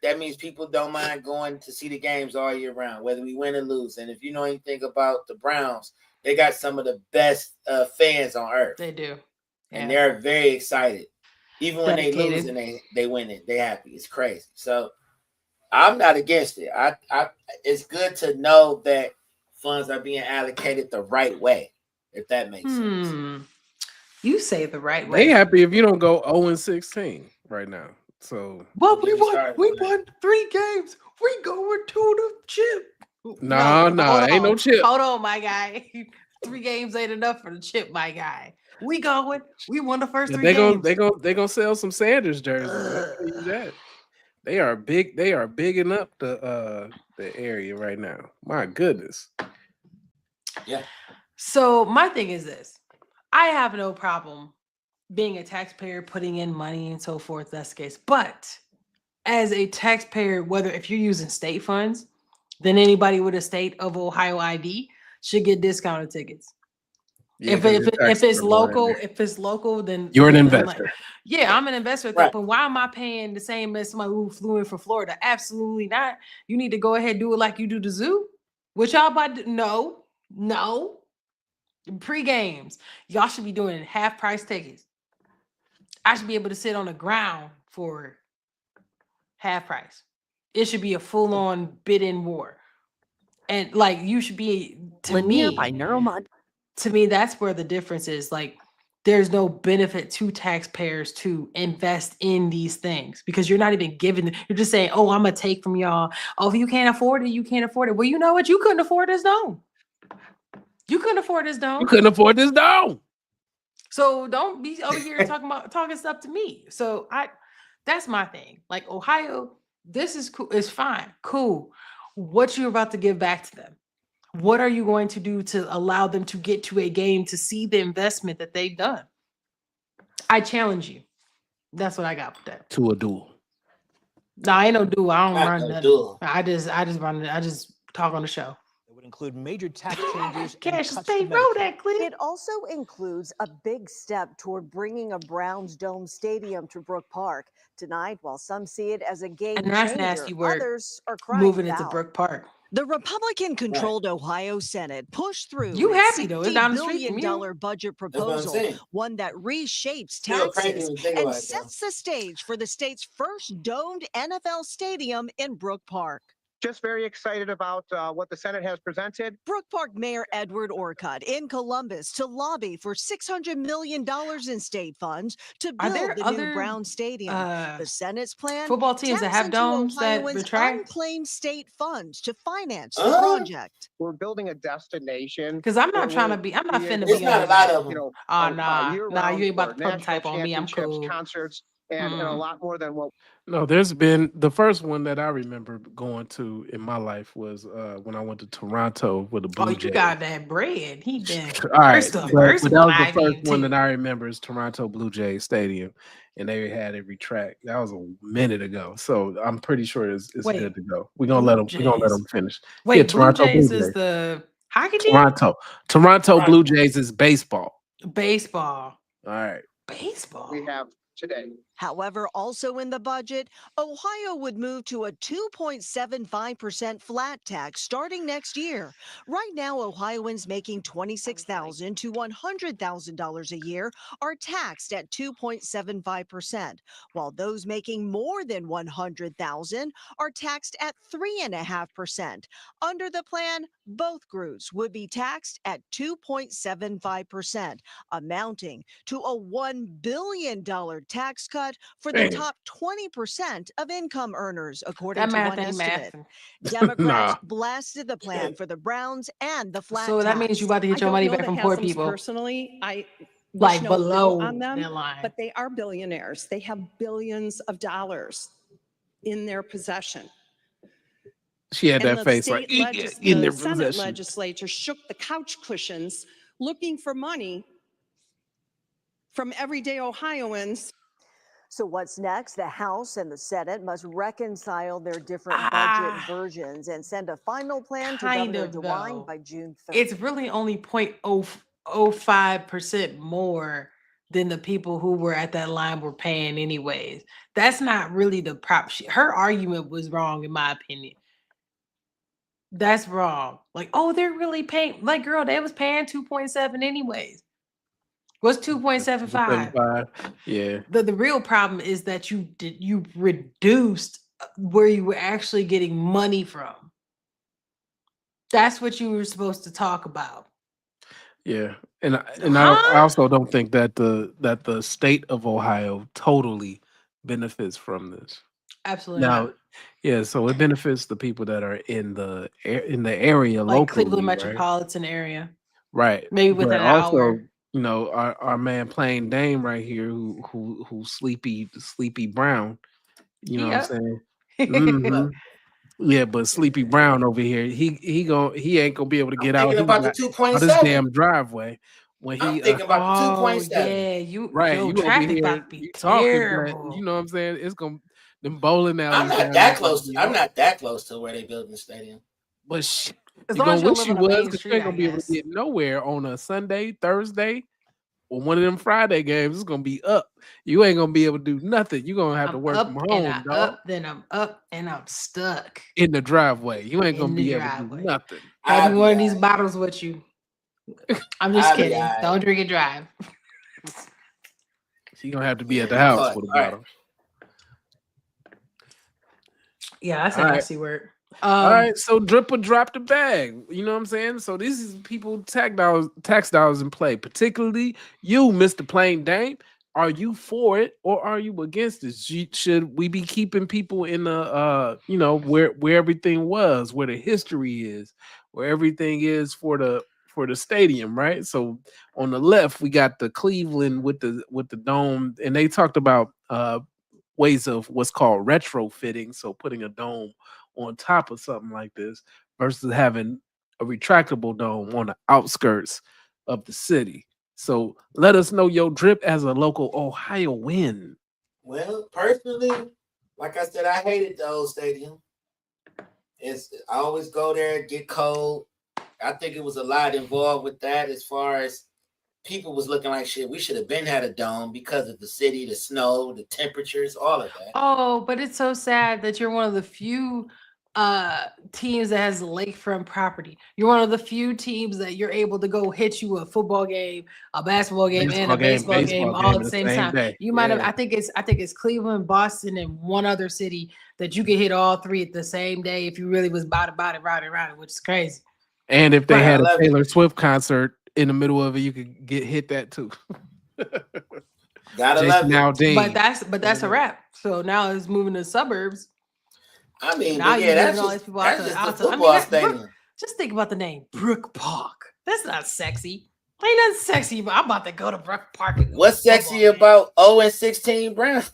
that means people don't mind going to see the games all year round, whether we win or lose. And if you know anything about the Browns, they got some of the best fans on earth. They do. And they're very excited. Even when Dedicated. they lose and they win it, they happy. It's crazy. So I'm not against it. I it's good to know that funds are being allocated the right way, if that makes sense. You say the right way. They happy if you don't go 0-16 right now. So well, we won 3 games. We going to the chip. No, ain't no chip. Hold on, my guy. 3 games ain't enough for the chip, my guy. We going. We won the first 3 games. They gonna sell some Sanders jerseys. I'll tell you that. They are big. They are bigging up the area right now. My goodness. Yeah. So my thing is this: I have no problem being a taxpayer, putting in money and so forth. That's the case. But as a taxpayer, whether if you're using state funds, then anybody with a state of Ohio ID should get discounted tickets. Yeah, if it's local, then you're an I'm investor. like, yeah, I'm an investor. Right. But why am I paying the same as somebody who flew in from Florida? Absolutely not. You need to go ahead and do it like you do the zoo. What y'all about to no. Pre-games. Y'all should be doing half price tickets. I should be able to sit on the ground for half price. It should be a full-on bid-in war. And like you should be Linear by Neuromod. To me, that's where the difference is. Like, there's no benefit to taxpayers to invest in these things because you're not even giving. You're just saying, "Oh, I'm gonna take from y'all. Oh, if you can't afford it, you can't afford it." Well, you know what? You couldn't afford this dome. You couldn't afford this dome. You couldn't afford this dome. So don't be over here talking stuff to me. So that's my thing. Like Ohio, this is cool. It's fine, cool. What you're about to give back to them? What are you going to do to allow them to get to a game to see the investment that they've done? I challenge you. That's what I got with that. To a duel. No, I ain't no duel. I don't run no nothing. duel. I just run. I just talk on the show. It would include major tax changes. Cash State roll that clip. It also includes a big step toward bringing a Browns Dome stadium to Brook Park. Tonight, while some see it as a game And that's changer, nasty work. others are crying Moving into foul. Brook Park. The Republican-controlled Ohio Senate pushed through You its happy, though. It's down the street from $60 you. billion budget That's what I'm proposal, saying. one that reshapes Still crazy taxes when you think and about it, though. sets the stage for the state's first domed NFL stadium in Brook Park. Just very excited about what the Senate has presented. Brook Park Mayor Edward Orcutt in Columbus to lobby for $600 million in state funds to Are there build the other, new Brown Stadium. The Senate's plan, football teams that taps have into domes that Ohioans' retract? unclaimed state funds to finance the project. We're building a destination. Because I'm not where trying to we'll be. I'm not be finna able be It's not a on lot that. of them. you know, Oh, nah. year Nah, you ain't about for to put a national type on me. I'm championships, cool. concerts, and a lot more than what. No, there's been the first one that I remember going to in my life was when I went to Toronto with the Blue Oh, you Jays. got that bread. He been All right, first but, of first but that was the five first one team. that I remember is Toronto Blue Jays Stadium, and they had it retract. That was a minute ago, so I'm pretty sure it's Wait, good to go. We're gonna Blue let them. We're gonna let Jays. them finish. Wait, Yeah, Blue Toronto Jays Blue is Jays. the hockey team? Toronto Blue Jays is baseball. Baseball. All right. Baseball. We have today. However, also in the budget, Ohio would move to a 2.75% flat tax starting next year. Right now, Ohioans making $26,000 to $100,000 a year are taxed at 2.75%, while those making more than $100,000 are taxed at 3.5%. Under the plan, both groups would be taxed at 2.75%, amounting to a $1 billion tax cut for the Damn. top 20% of income earners, according That to math one ain't estimate. mathing. Democrats Nah. blasted the plan for the Browns and the flat So that means tax. you about to get your money back from poor people. Personally, I wish Like no ill below on them, that line. but they are billionaires. They have billions of dollars in their possession. She had And that the face like state in their the Senate possession. legislature shook the couch cushions looking for money from everyday Ohioans. So what's next? The House and the Senate must reconcile their different budget versions and send a final plan to Kind Governor of, DeWine though. by June 3rd. It's really only 0.05% more than the people who were at that line were paying anyways. That's not really the prop. Her argument was wrong, in my opinion. That's wrong. Like, oh, they're really paying. Like, girl, they was paying 2.7 anyways. What's 2.75? 75. Yeah. The real problem is that you reduced where you were actually getting money from. That's what you were supposed to talk about. Yeah, and I also don't think that the state of Ohio totally benefits from this. Absolutely Now, not. yeah, so it benefits the people that are in the area Like locally, Cleveland right? metropolitan area. Right. Maybe But within an also, hour. you know, our man Plain Dame right here, who Sleepy Brown. You know what I'm saying? Mhm. Yeah, but Sleepy Brown over here, he ain't gonna be able to get out thinking about the out his 2.7. damn driveway when I'm he thinking about the Oh 2.7. yeah, right. yo, You over traffic here, about to be you talking, but terrible. you know what I'm saying? It's gonna them bowling alleys. I'm not down that there close. gonna be I'm up. not that close to where they building the stadium. But As you're long gonna as you don't wish live you on a was main because you street, ain't I gonna be able guess. to get nowhere on a Sunday, Thursday, or one of them Friday games. It's gonna be up. You ain't gonna be able to do nothing. You're gonna have to I'm work up from and home, dog. then I'm up and I'm stuck In the driveway. You ain't gonna in the be able to do driveway. nothing. Having I'll one be of these alright. bottles with you. I'm just I'll be kidding. alright. Don't drink and drive. She gonna have to be Yeah, at the you house caught. with a All right. bottle. Yeah, that's a All right. nasty word. All right, so Dripper dropped the bag. You know what I'm saying? So this is people tax dollars in play, particularly you, Mr. Plain Dame. Are you for it or are you against it? Should we be keeping people in the where everything was, where the history is, where everything is for the stadium, right? So on the left, we got the Cleveland with the dome, and they talked about ways of what's called retrofitting, so putting a dome on top of something like this versus having a retractable dome on the outskirts of the city. So let us know your drip as a local Ohioan. Well, personally, like I said, I hated the old stadium. I always go there, get cold. I think it was a lot involved with that as far as people was looking like shit. We should have been had a dome because of the city, the snow, the temperatures, all of that. Oh, but it's so sad that you're one of the few teams that has lakefront property. You're one of the few teams that you're able to go hit you a football game, a basketball game, and a baseball game all at the same time. Day. You might have, I think it's Cleveland, Boston, and one other city that you could hit all three at the same day if you really was about it, which is crazy. And if they had a Taylor Swift concert in the middle of it, you could get hit that too. Gotta love it. But that's a wrap. So now it's moving to the suburbs. I mean, now yeah, that's all just, these people that's out just to, a football stadium. just think about the name BrookPark. That's not sexy. Ain't nothing sexy, but I'm about to go to BrookPark. What's sexy about 0-16 Browns?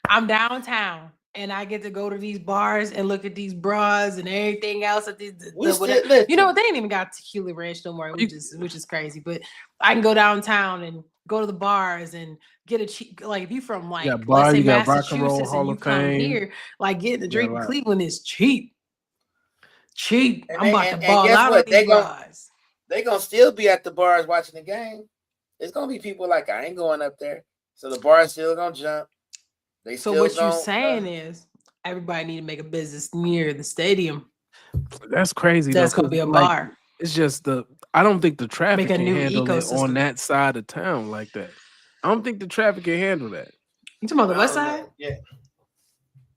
I'm downtown and I get to go to these bars and look at these bras and everything else. At these, you know what? They ain't even got Tequila Ranch no more, which is crazy. But I can go downtown and go to the bars and get a cheap, like if you from like let's say Massachusetts and you come here, like getting a drink in Cleveland is cheap. Cheap. I'm about to ball out of these bars. They gonna still be at the bars watching the game. It's gonna be people like I ain't going up there, so the bar's still gonna jump. So what you're saying is everybody need to make a business near the stadium. That's crazy. That's gonna be a bar. It's just I don't think the traffic Make a can new handle ecosystem. it on that side of town like that. I don't think the traffic can handle that. You talking about the west side? Yeah.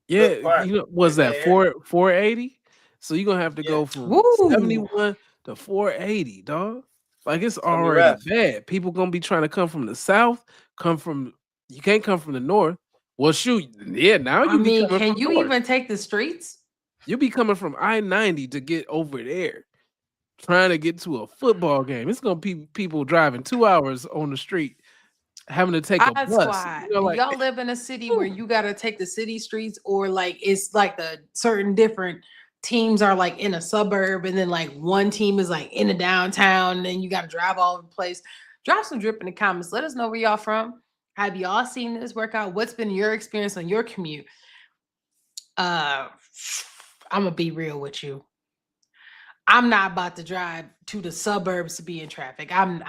Yeah. You know, was that 480? So you're gonna have to go from 71 to 480, dog. Like it's already bad. People gonna be trying to come from the south, you can't come from the north. Well, shoot, yeah. Now can you even take the streets? You'll be coming from I-90 to get over there, trying to get to a football game. It's gonna be people driving 2 hours on the street, having to take a bus. Why. You know, like, y'all live in a city where you gotta take the city streets, or like it's like the certain different teams are like in a suburb, and then like one team is like in the downtown, and then you gotta drive all over the place. Drop some drip in the comments. Let us know where y'all from. Have y'all seen this workout? What's been your experience on your commute? I'm gonna be real with you. I'm not about to drive to the suburbs to be in traffic. I'm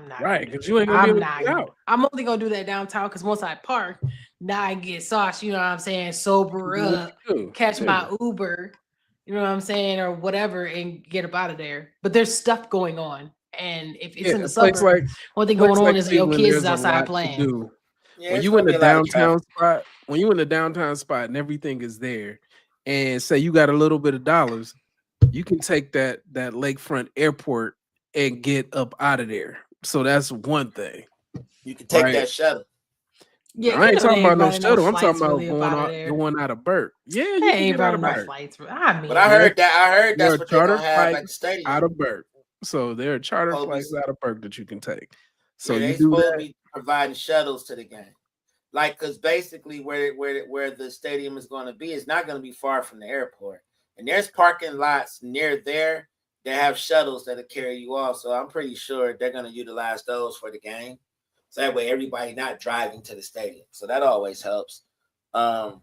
not right, because you ain't gonna be able to get out. I'm only gonna do that downtown because once I park, now I can get sauce, you know what I'm saying, sober up, catch my Uber, you know what I'm saying, or whatever, and get up out of there. But there's stuff going on. And if it's in the suburbs, one thing going on is your kids is outside playing. When you in the downtown spot, and everything is there, and say you got a little bit of dollars, you can take that lakefront airport and get up out of there. So that's one thing. You can take that shuttle. Yeah, I ain't talking about no shuttle. I'm talking about going out of Burke. Yeah, you can get out of Burke. But I heard that's what they're gonna have at the stadium. Out of Burke. So there are charter flights out of Burke that you can take. So yeah, you do that. To be providing shuttles to the game, like because basically where the stadium is going to be is not going to be far from the airport, and there's parking lots near there that have shuttles that'll carry you off. So I'm pretty sure they're going to utilize those for the game. So that way everybody not driving to the stadium. So that always helps. But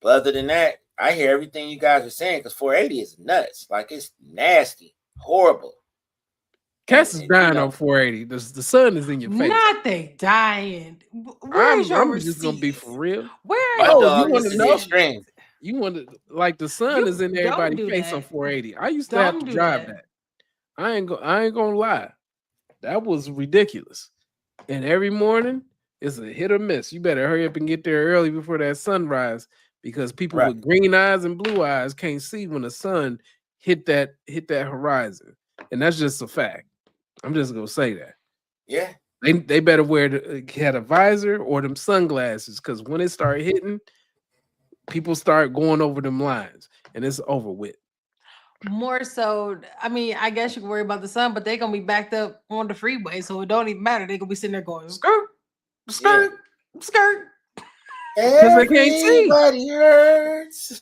other than that, I hear everything you guys are saying because 480 is nuts. Like it's nasty. Horrible. Cass is dying on 480. The sun is in your face. Not they dying. I'm just gonna be for real. Where? You want to know? You want to like the sun is in everybody's face on 480. I used to have to drive that. I ain't gonna lie. That was ridiculous. And every morning it's a hit or miss. You better hurry up and get there early before that sunrise, because people Right. with green eyes and blue eyes can't see when the sun hit that horizon, and that's just a fact. I'm just gonna say that. Yeah. They better had a visor or them sunglasses, because when it start hitting, people start going over them lines, and it's over with. More so, I mean, I guess you can worry about the sun, but they're gonna be backed up on the freeway, so it don't even matter. They're gonna be sitting there going skirt, skirt, skirt. Because they can't see. Everybody hurts.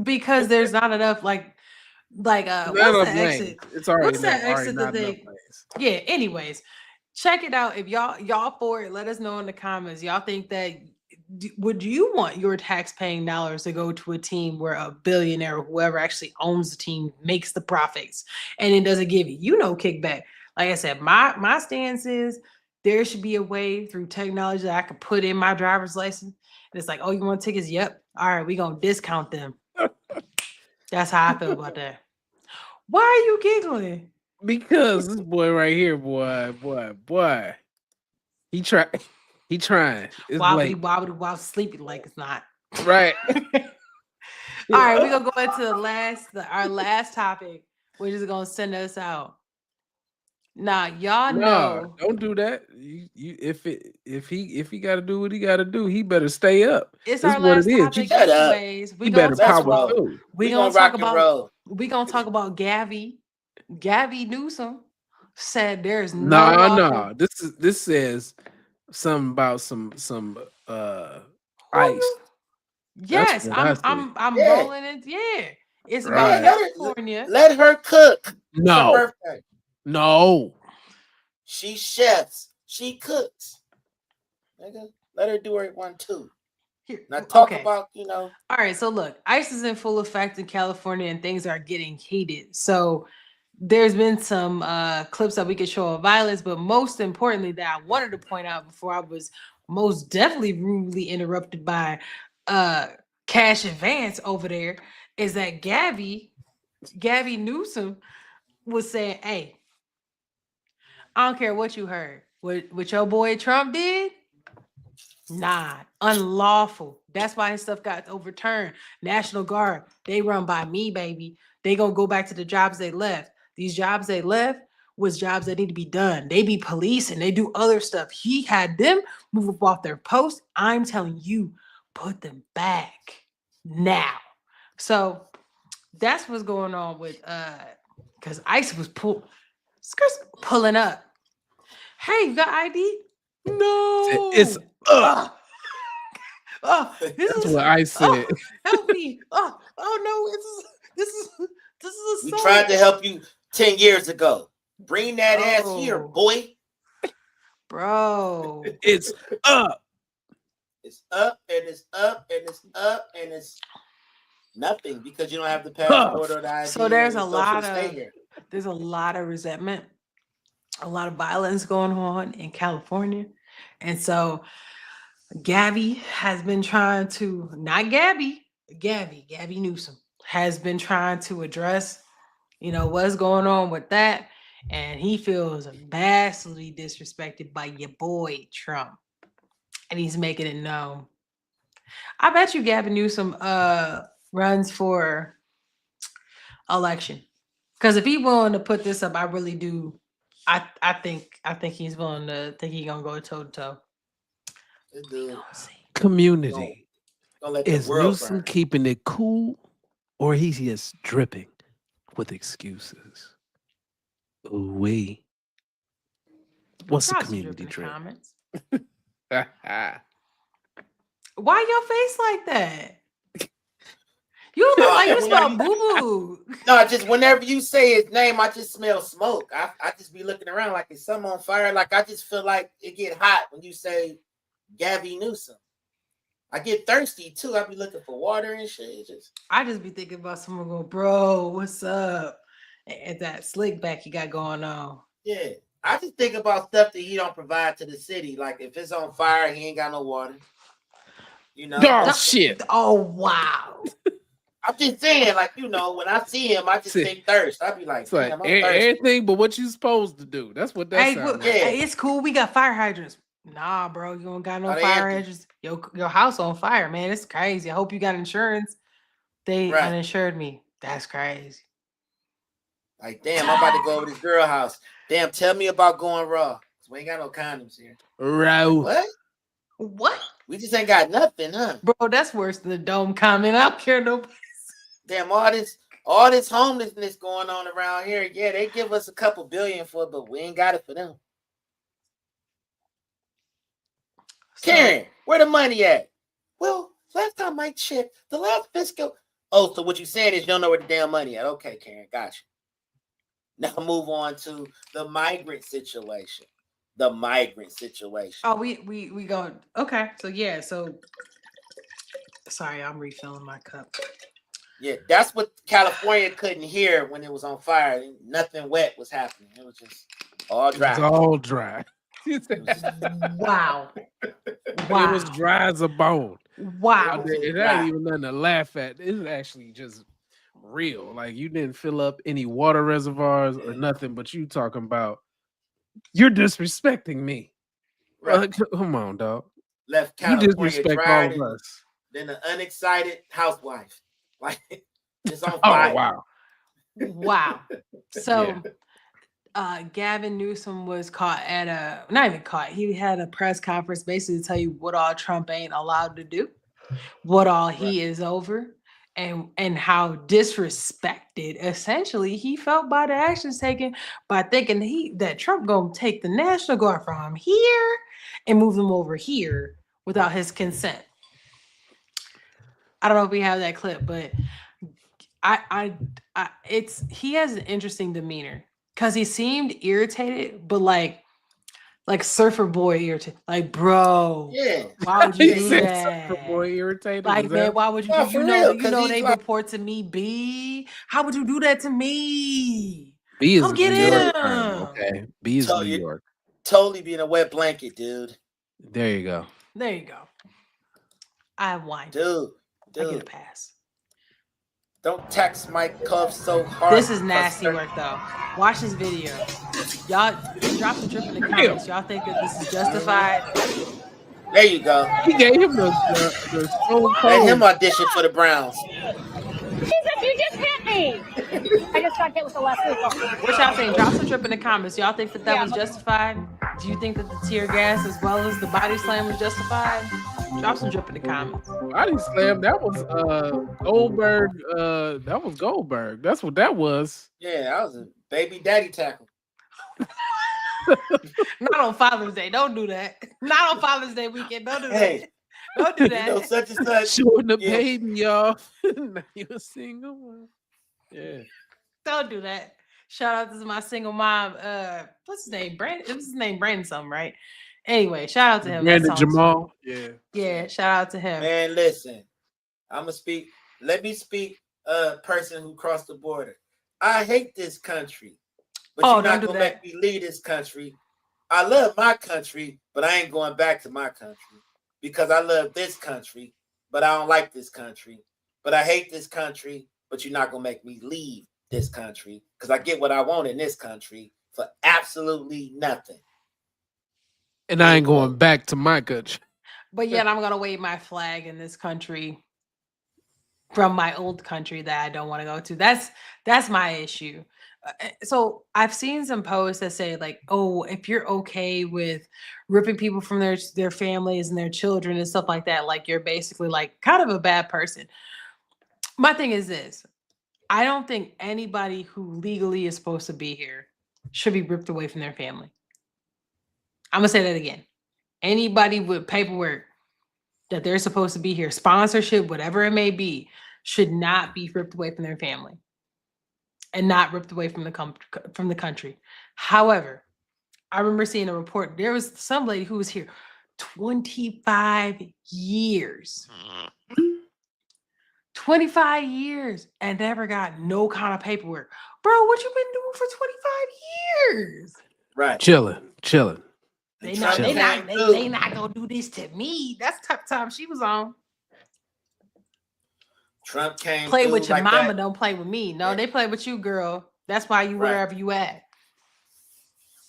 Because there's not enough like Not what's enough the lanes. exit? It's already What's that already exit not that enough they lanes. Yeah, anyways. Check it out. If y'all for it, let us know in the comments. Y'all think that would you want your tax-paying dollars to go to a team where a billionaire or whoever actually owns the team makes the profits and it doesn't give you no kickback? Like I said, my stance is there should be a way through technology that I could put in my driver's license. And it's like, oh, you want tickets? Yep. All right, we're gonna discount them. That's how I feel about that. Why are you giggling? Because this boy right here, boy. He trying. It's late. While sleeping like it's not. Right. All right, we're gonna go into our last topic, which is gonna send us out. Now, y'all know. Don't do that. If he got to do what he got to do, he better stay up. It's This our what last it is. topic, Shut up. anyways. He better power through. We're gonna talk about Gavin Newsom said there's no No. This says something about some ice. Yes, That's what I'm Yeah. rolling it. Yeah, it's Right. about California. Let her cook. No. It's her birthday. No. She chefs. She cooks. Nigga, let her do her one too. Now talk about, All right, so look, ICE is in full effect in California and things are getting heated. So there's been some clips that we could show of violence, but most importantly that I wanted to point out before I was most definitely rudely interrupted by Cash Advance over there is that Gavin Newsom was saying, hey, I don't care what you heard. What your boy Trump did? Nah, unlawful. That's why his stuff got overturned. National Guard, they run by me, baby. They gonna go back to the jobs they left. These jobs they left was jobs that need to be done. They be police and they do other stuff. He had them move up off their post. I'm telling you, put them back now. So that's what's going on with because ICE was pulling up. Hey, you got ID? No, it's up. This That's what I said. Help me! Oh no! This is we assault. tried to help you 10 years ago. Bring that ass here, boy. Bro, it's up. It's up and it's up and it's up and it's nothing because you don't have the passport or the ID. So there's or a the lot social stay here. there's a lot of resentment, a lot of violence going on in California, and so Gavin has been trying to Gavin Newsom has been trying to address, what's going on with that, and he feels vastly disrespected by your boy Trump, and he's making it known. I bet you Gavin Newsom runs for election, because if he's willing to put this up, I really do. I think he's willing to think he's gonna go toe to toe. Community. Don't let the Is world Newsom burn. keeping it cool, or he's just dripping with excuses? Ooh-wee. What's the Probably community dripping drip? comments. Why your face like that? You look like you smell boo boo. No, just whenever you say his name, I just smell smoke. I just be looking around like it's something on fire. Like I just feel like it get hot when you say Gavin Newsom. I get thirsty too. I be looking for water and shit. I just be thinking about someone going, bro, what's up? And that slick back you got going on. Yeah. I just think about stuff that he don't provide to the city. Like if it's on fire, he ain't got no water. Oh shit. Oh wow. I'm just saying, like, when I see him, I just think thirst. I be like, It's like damn, I'm thirsty. everything but what you supposed to do. That's what that sounds like. Hey, it's cool. We got fire hydrants. Nah, bro, you don't got no Are they fire empty? engines. Your house on fire, man. It's crazy. I hope you got insurance. They Right. uninsured me. That's crazy. Like, damn, I'm about to go over this girl house. Damn, tell me about going raw. We ain't got no condoms here. Raw. What? What? We just ain't got nothing, huh? Bro, that's worse than the dome comment. I don't care no. Damn, all this homelessness going on around here. Yeah, they give us a couple billion for it, but we ain't got it for them. Karen, where the money at? Well, last time I checked, the last fiscal. Oh, so what you saying is you don't know where the damn money at? Okay, Karen, gotcha. Now move on to the migrant situation. The migrant situation. Oh, we go. Okay, so yeah, so sorry, I'm refilling my cup. Yeah, that's what California couldn't hear when it was on fire. Nothing wet was happening. It was just all dry. It's all dry. Wow. It was dry as a bone. Wow. It ain't even nothing to laugh at. It's actually just real. Like you didn't fill up any water reservoirs or nothing, but you talking about you're disrespecting me. Right. Come on, dog. Left You California disrespect dry all of us. Then the unexcited housewife. Like it's on Oh fire. wow. Wow. So Gavin Newsom was caught at not even caught. He had a press conference basically to tell you what all Trump ain't allowed to do, what all he is over, and how disrespected essentially he felt by the actions taken by thinking that Trump gonna take the National Guard from here and move them over here without his consent. I don't know if we have that clip, but he has an interesting demeanor because he seemed irritated, but like surfer boy irritated. Like, bro, why would you do that? Surfer boy irritated. Like, man, why would you No, do? for You real, know, 'cause they he's like- report to me, B. How would you do that to me? B is Come a get New York him. term, okay? B is New York. Totally being a wet blanket, dude. There you go. There you go. I have wine. Dude. I get a pass. Don't tax my cuffs so hard. This is nasty work, though. Watch this video. Y'all drop the drip in the comments. Y'all think that this is justified? There you go. He gave him the Stone Let Cold. him audition for the Browns. Jesus, you just hit me. I just got hit with the left hook. What y'all think? Drop some drip in the comments. Y'all think that was justified? Do you think that the tear gas as well as the body slam was justified? Drop some drip in the comments. Body slam. That was Goldberg. That was Goldberg. That's what that was. Yeah, that was a baby daddy tackle. Not on Father's Day. Don't do that. Not on Father's Day weekend. Don't do that. Hey, don't do that. You know, such and such. Showing the baby off. Now you a single one. Yeah. Don't do that. Shout out to my single mom. What's his name? Brandon. What's his name? Brandon something, right? Anyway, shout out to him. Brandon Jamal. Yeah. Yeah, shout out to him. Man, listen. I'ma speak. Let me speak person who crossed the border. I hate this country. But you're not gonna make me leave this country. I love my country, but I ain't going back to my country because I love this country, but I don't like this country. But I hate this country, but you're not gonna make me leave this country because I get what I want in this country for absolutely nothing. And I ain't going back to my country. But yet I'm gonna wave my flag in this country from my old country that I don't want to go to. That's my issue. So I've seen some posts that say like, oh, if you're okay with ripping people from their families and their children and stuff like that, like you're basically like kind of a bad person. My thing is this. I don't think anybody who legally is supposed to be here should be ripped away from their family. I'm gonna say that again. Anybody with paperwork that they're supposed to be here, sponsorship, whatever it may be, should not be ripped away from their family and not ripped away from the country. However, I remember seeing a report. There was some lady who was here 25 years. 25 years and never got no kind of paperwork. Bro, what you been doing for 25 years? Right. Chilling. They not gonna do this to me. That's the type of time she was on. Trump came. Play with your like mama, that. don't play with me. No, they play with you, girl. That's why you wherever you at.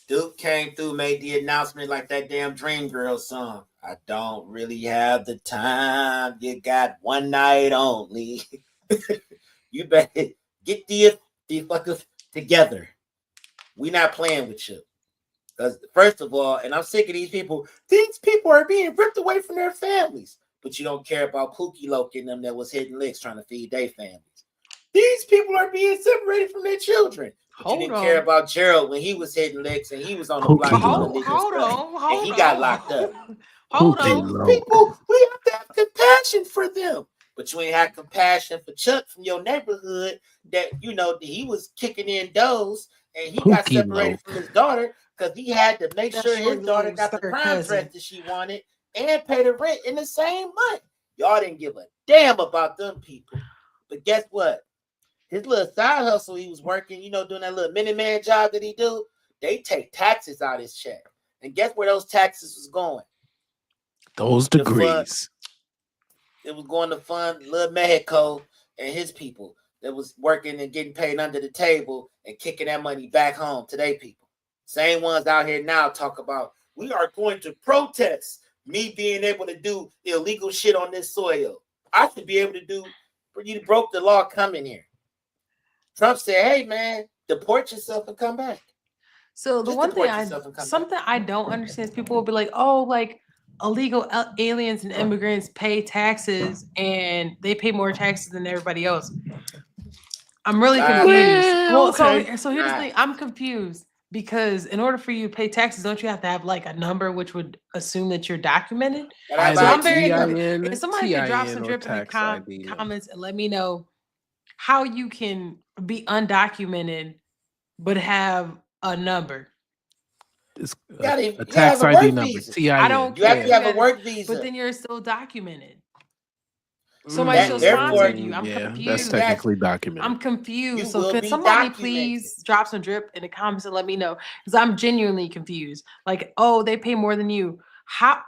Duke came through, made the announcement like that damn Dreamgirls song. I don't really have the time. You got one night only. You better get the fuckers together. We not playing with you. Because first of all, and I'm sick of these people are being ripped away from their families. But you don't care about Pookie Loke and them that was hitting licks trying to feed their families. These people are being separated from their children. But you didn't care about Gerald when he was hitting licks and he was on the block doing illegal stuff. And he got locked up. These people, we have to have compassion for them. But you ain't had compassion for Chuck from your neighborhood that, you know, he was kicking in doors and he got separated from his daughter because he had to make sure his daughter got the prom dress that she wanted and pay the rent in the same month. Y'all didn't give a damn about them people. But guess what? His little side hustle he was working, you know, doing that little mini-man job that he do, they take taxes out his check. And guess where those taxes was going? Those degrees. It was going to fund Little Mexico and his people that was working and getting paid under the table and kicking that money back home to their people. Same ones out here now talk about, we are going to protest me being able to do illegal shit on this soil. I should be able to do, you broke the law, come in here. Trump said, hey, man, deport yourself and come back. So the one thing I don't understand is people will be like, oh, like illegal aliens and immigrants pay taxes and they pay more taxes than everybody else. I'm really confused. So here's the thing. I'm confused because in order for you to pay taxes, don't you have to have like a number which would assume that you're documented? So I'm very confused. If somebody could drop some drip in the comments and let me know how you can be undocumented but have a number. It's a tax ID number. TIN. I don't care. You have to have a work visa. But then you're still documented. Somebody still sponsored you. I'm confused. That's technically documented. I'm confused. So could somebody please drop some drip in the comments and let me know? Because I'm genuinely confused. Like, oh, they pay more than you. How?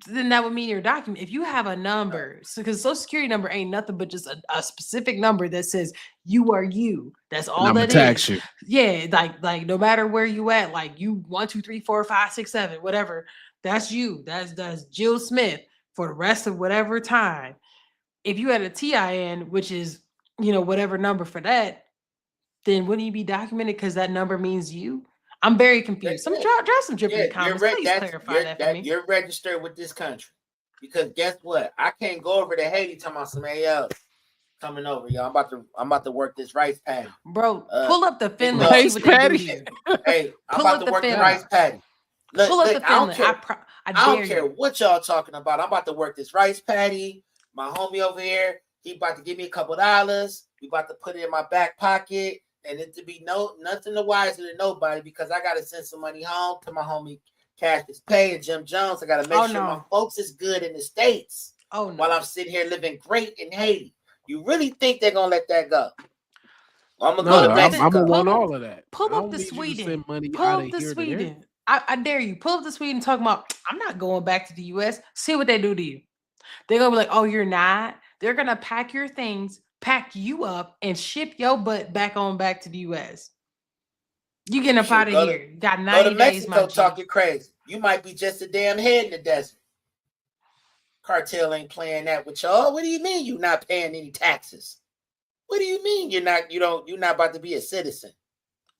Then that would mean you're documented. If you have a number, because Social Security number ain't nothing but just a specific number that says you are you. That's all that is. You. Yeah, like no matter where you at, like you 1, 2, 3, 4, 5, 6, 7, whatever. That's you. That's Jill Smith for the rest of whatever time. If you had a TIN, which is, you know, whatever number for that, then wouldn't you be documented because that number means you? I'm very confused. Drop some drip in the comments. Please clarify that for me. You're registered with this country. Because guess what? I can't go over to Haiti talking about somebody else coming over, y'all. I'm about to work this rice patty. Bro, pull up the Finland. Rice patty. Hey, I'm about to work the rice patty. Pull up the Finland. I don't care what y'all talking about. I'm about to work this rice patty. My homie over here, he about to give me a couple dollars. We about to put it in my back pocket. And it to be nothing the wiser than nobody because I gotta send some money home to my homie Cassius Pay and Gem Jonez. I gotta make sure my folks is good in the States. While I'm sitting here living great in Haiti. You really think they're gonna let that go? I'm gonna go to Mexico. I'm gonna want all of that. Pull up the Sweden. Pull up the Sweden. I dare you. Pull up the Sweden. Talking about I'm not going back to the US. See what they do to you. They're gonna be like, oh, you're not. They're gonna pack your things, pack you up, and ship your butt back to the US. You getting up out of here. You got 90 go to days, Mexico talking crazy. You might be just a damn head in the desert. Cartel ain't playing that with y'all. What do you mean you're not paying any taxes? What do you mean you're not about to be a citizen?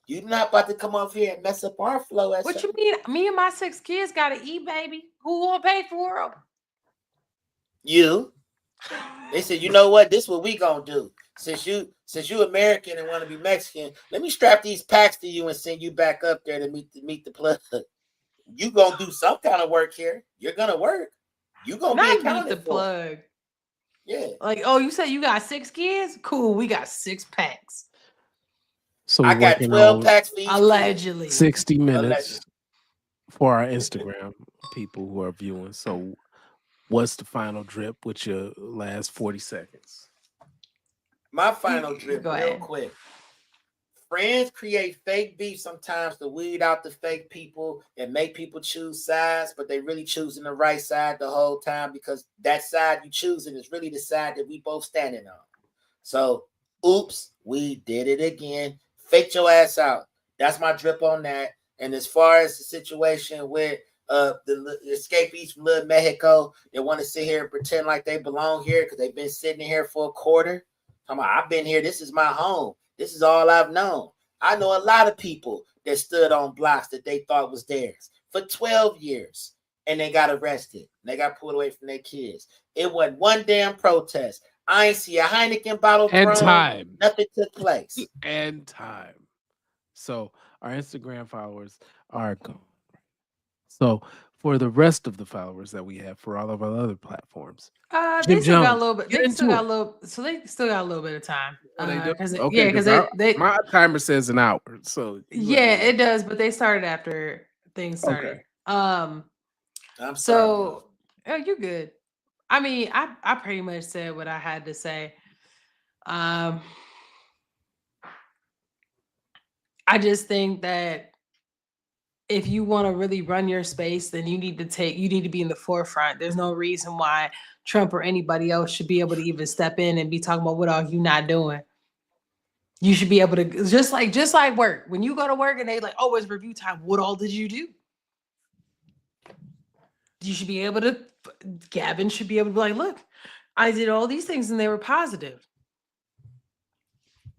You're not about to come over here and mess up our flow. What you mean? Me and my 6 kids gotta eat, baby. Who gonna pay for them? You. They said, you know what? This is what we gonna do. Since you American and want to be Mexican, let me strap these packs to you and send you back up there to meet the plug. You gonna do some kind of work here. You're gonna work. You gonna be accounted meet the plug. Yeah. Like, oh, you said you got 6 kids? Cool. We got 6 packs. So I got 12 packs for each. Allegedly. 60 minutes for our Instagram people who are viewing. So what's the final drip with your last 40 seconds? My final drip, real quick. Friends create fake beef sometimes to weed out the fake people and make people choose sides, but they really choosing the right side the whole time because that side you choosing is really the side that we both standing on. So, oops, we did it again. Fake your ass out. That's my drip on that. And as far as the situation with the escapees from Little Mexico, they want to sit here and pretend like they belong here because they've been sitting in here for a quarter. I've been here. This is my home. This is all I've known. I know a lot of people that stood on blocks that they thought was theirs for 12 years, and they got arrested. And they got pulled away from their kids. It wasn't one damn protest. I ain't see a Heineken bottle And thrown. time. Nothing took place. And time. So our Instagram followers are gone. So for the rest of the followers that we have for all of our other platforms, they Gem still got a Jonez, little bit. get They still into got a it. little. So they still got a little bit of time. Oh, they do? 'Cause it- Okay, yeah, because they my timer says an hour. So yeah, it does. But they started after things started. I'm So you good. I mean, I pretty much said what I had to say. I just think that if you want to really run your space, then you need to be in the forefront. There's no reason why Trump or anybody else should be able to even step in and be talking about what are you not doing. You should be able to just like work. When you go to work and they like, oh, it's review time. What all did you do? You should be able to. Gavin should be able to be like, look, I did all these things and they were positive.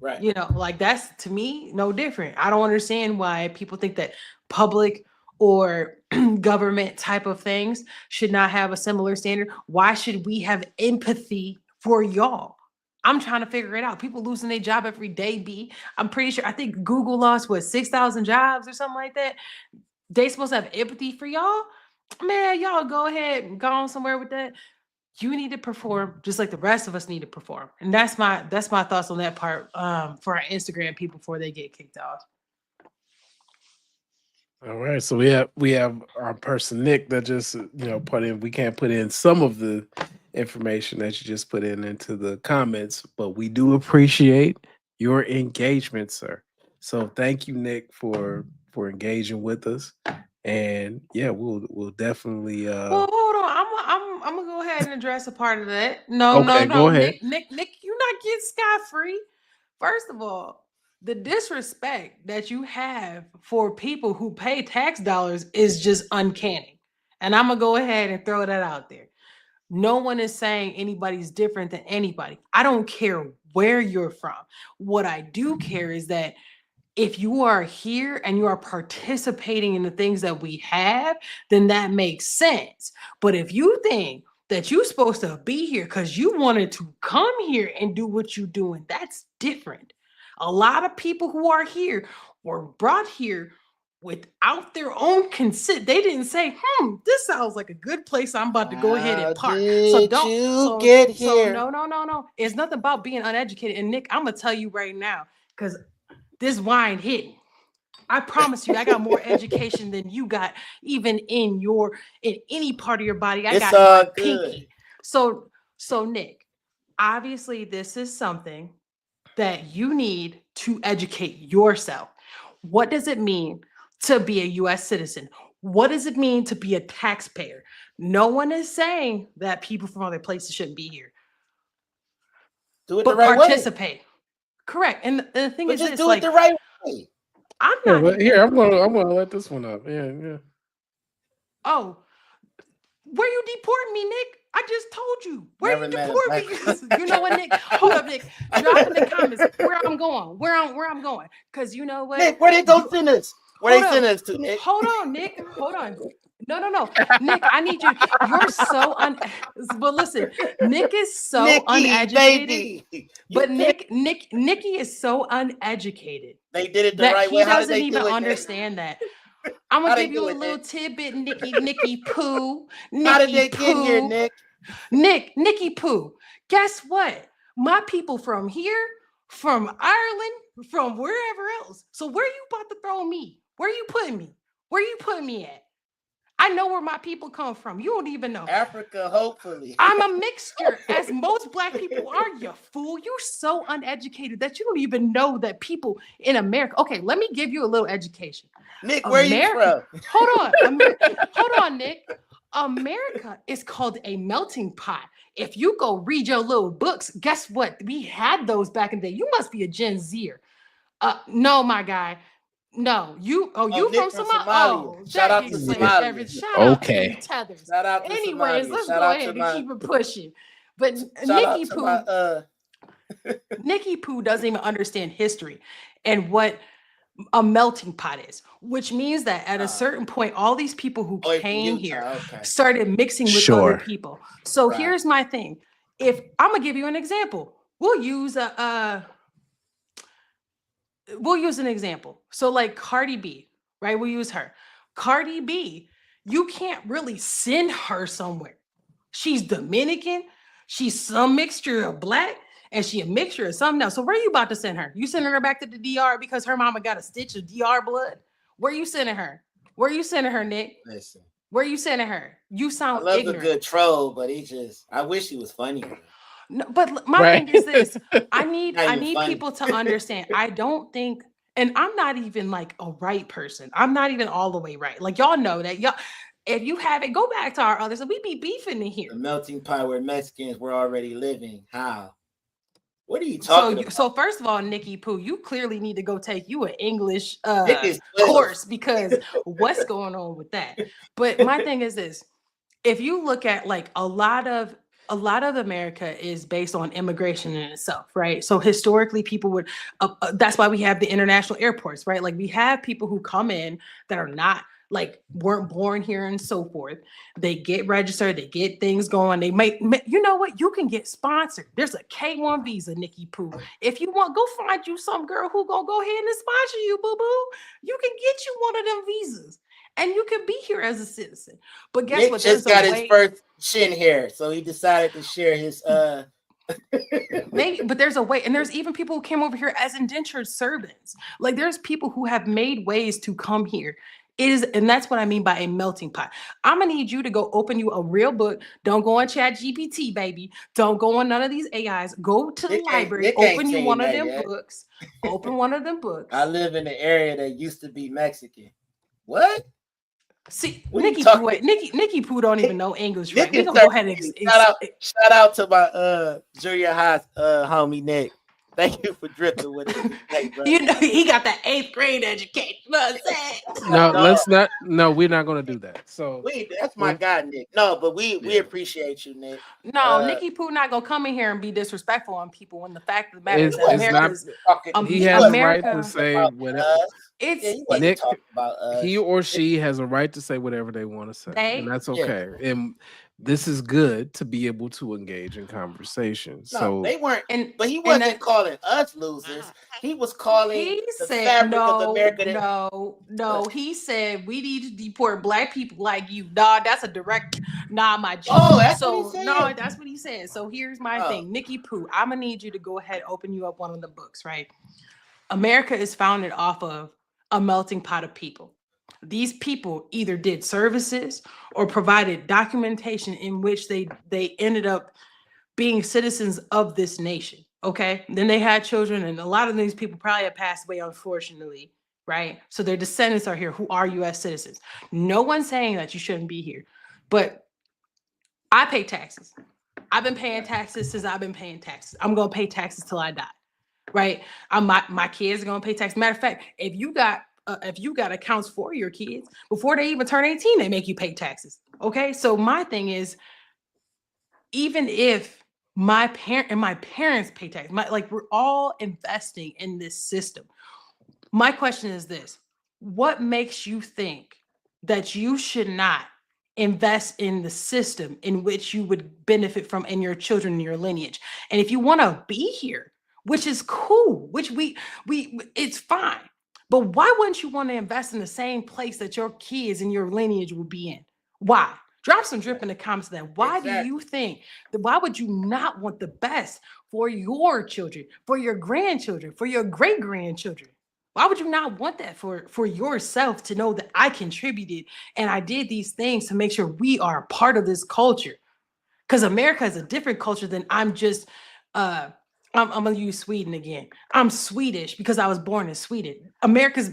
Right. You know, like that's to me no different. I don't understand why people think that public or government type of things should not have a similar standard. Why should we have empathy for y'all? I'm trying to figure it out. People losing their job every day, B. I'm pretty sure, I think Google lost, 6,000 jobs or something like that. They supposed to have empathy for y'all? Man, y'all go ahead and go on somewhere with that. You need to perform just like the rest of us need to perform. And that's my thoughts on that part for our Instagram people before they get kicked off. All right, so we have our person Nick that just put in. We can't put in some of the information that you just put into the comments, but we do appreciate your engagement, sir. So thank you, Nick, for engaging with us, and yeah, we'll definitely. Well, hold on, I'm gonna go ahead and address a part of that. No, Okay, go ahead. Nick, you're not getting scot-free. First of all, the disrespect that you have for people who pay tax dollars is just uncanny. And I'm going to go ahead and throw that out there. No one is saying anybody's different than anybody. I don't care where you're from. What I do care is that if you are here and you are participating in the things that we have, then that makes sense. But if you think that you're supposed to be here because you wanted to come here and do what you're doing, that's different. A lot of people who are here were brought here without their own consent. They didn't say, this sounds like a good place. I'm about to go ahead and park. So don't get here. No. It's nothing about being uneducated. And Nick, I'm gonna tell you right now, because this wine hitting. I promise you, I got more education than you got, even in any part of your body. I got my pinky. So Nick, obviously, this is something that you need to educate yourself. What does it mean to be a U.S. citizen? What does it mean to be a taxpayer? No one is saying that people from other places shouldn't be here. Do it the right participate. way. Correct. And the thing is, just do it the right way. I'm not. But here, I'm gonna let this one up. Yeah. Oh, where you deporting me, Nick? I just told you. Where you deporting me? You know what, Nick? Hold up, Nick. Drop in the comments where I'm going. Where I'm going. Because you know what? Nick, where they go send us? Where they send us to, Nick? Hold on, Nick. Hold on. No. Nick, I need you. You're so but listen, Nick is so uneducated. Baby. But Nikki is so uneducated. They did it the right way. He doesn't even understand that. I'm gonna give you a little tidbit, Nikki Pooh. How did they get here, Nick? Nikki Pooh. Guess what? My people from here, from Ireland, from wherever else. So where you about to throw me? Where you putting me? Where you putting me at? I know where my people come from. You don't even know. Africa, hopefully. I'm a mixture, as most Black people are, you fool. You're so uneducated that you don't even know that people in America. Okay, let me give you a little education. Nick, where you from? Hold on, Nick. America is called a melting pot. If you go read your little books, guess what? We had those back in the day. You must be a Gen Zer. No, my guy. No, you Nick from from Somalia. Somalia. Oh, Shout that out to explains Somalia. everything. Shout out to Okay. you, Tethers. Shout out to Anyways, Somalia. let's Shout go out ahead to and my keep it pushing. But shout out Nikki to my Pooh, Nikki Pooh doesn't even understand history and what a melting pot is, which means that at a certain point, all these people who oh, from came Utah. here Okay. started mixing with other Sure. people. So Right. here's my thing. If I'm gonna give you an example, we'll use an example. So like Cardi B, right? We'll use her. Cardi B, you can't really send her somewhere. She's Dominican. She's some mixture of black, and she a mixture of something else. So where are you about to send her? You sending her back to the DR because her mama got a stitch of DR blood? Where you sending her? Where you sending her, Nick? Listen. Where you sending her? You I sound love ignorant. the good troll, but I wish he was funnier. No, but my Right. thing is this: I need Not even funny. people to understand. I don't think, and I'm not even like a right person. I'm not even all the way right. Like y'all know that y'all. If you haven't, go back to our others. We be beefing in here. The melting pot where Mexicans were already living. How? What are you talking about? So first of all, Nikki Pooh, you clearly need to go take you an English Nick is 12. course because what's going on with that? But my thing is this: if you look at like a lot of America is based on immigration in itself, right? So historically, people would. That's why we have the international airports, right? Like we have people who come in that are not like weren't born here and so forth. They get registered, they get things going. They might, you know what? You can get sponsored. There's a K1 visa, Nikki Pooh. If you want, go find you some girl who gonna go ahead and sponsor you, boo boo. You can get you one of them visas, and you can be here as a citizen. But guess Nick what? just got his first chin hair, so he decided to share his Maybe, but there's a way, and there's even people who came over here as indentured servants. Like there's people who have made ways to come here. And that's what I mean by a melting pot. I'm gonna need you to go open you a real book. Don't go on Chat GPT, baby. Don't go on none of these AIs. Go to the library, open you one of them books. Open one of them books. I live in an area that used to be Mexican. What? See, Nikki Pooh don't even know English, right? We're gonna go ahead and shout out to my junior high homie Nick. Thank you for drifting with it. Hey, you know he got that 8th grade education. You know what I'm saying? No, let's not. No, we're not going to do that. So that's my guy, Nick. No, but we appreciate you, Nick. No, Nikki Pooh not gonna come in here and be disrespectful on people when the fact of the matter is it's that America's he has a right to say whatever. Nick, about he or she has a right to say whatever they want to say, and that's okay. And this is good to be able to engage in conversation. No, so they weren't, but he wasn't calling us losers. He was calling the fabric of America. No. He said we need to deport black people like you. Nah, that's a direct. Nah, my G. Oh, that's so what he said? no, that's what he said. So here's my thing, Nikki Pooh. I'm gonna need you to go ahead, open you up one of the books, right? America is founded off of a melting pot of people. These people either did services or provided documentation in which they ended up being citizens of this nation. Okay. Then they had children, and a lot of these people probably have passed away, unfortunately. Right. So their descendants are here who are US citizens. No one's saying that you shouldn't be here, but I pay taxes. I've been paying taxes since I've been paying taxes. I'm going to pay taxes till I die. Right. My kids are going to pay taxes. Matter of fact, if you got accounts for your kids before they even turn 18, they make you pay taxes. Okay. So my thing is, even if my parents pay tax, we're all investing in this system. My question is this: what makes you think that you should not invest in the system in which you would benefit from in your children and your lineage? And if you want to be here, which is cool, which we it's fine. But why wouldn't you want to invest in the same place that your kids and your lineage will be in? Why? Drop some drip in the comments then. Why do you think that? Why would you not want the best for your children, for your grandchildren, for your great grandchildren? Why would you not want that for yourself to know that I contributed and I did these things to make sure we are a part of this culture? Because America is a different culture than I'm just I'm gonna use Sweden again. I'm Swedish because I was born in Sweden. America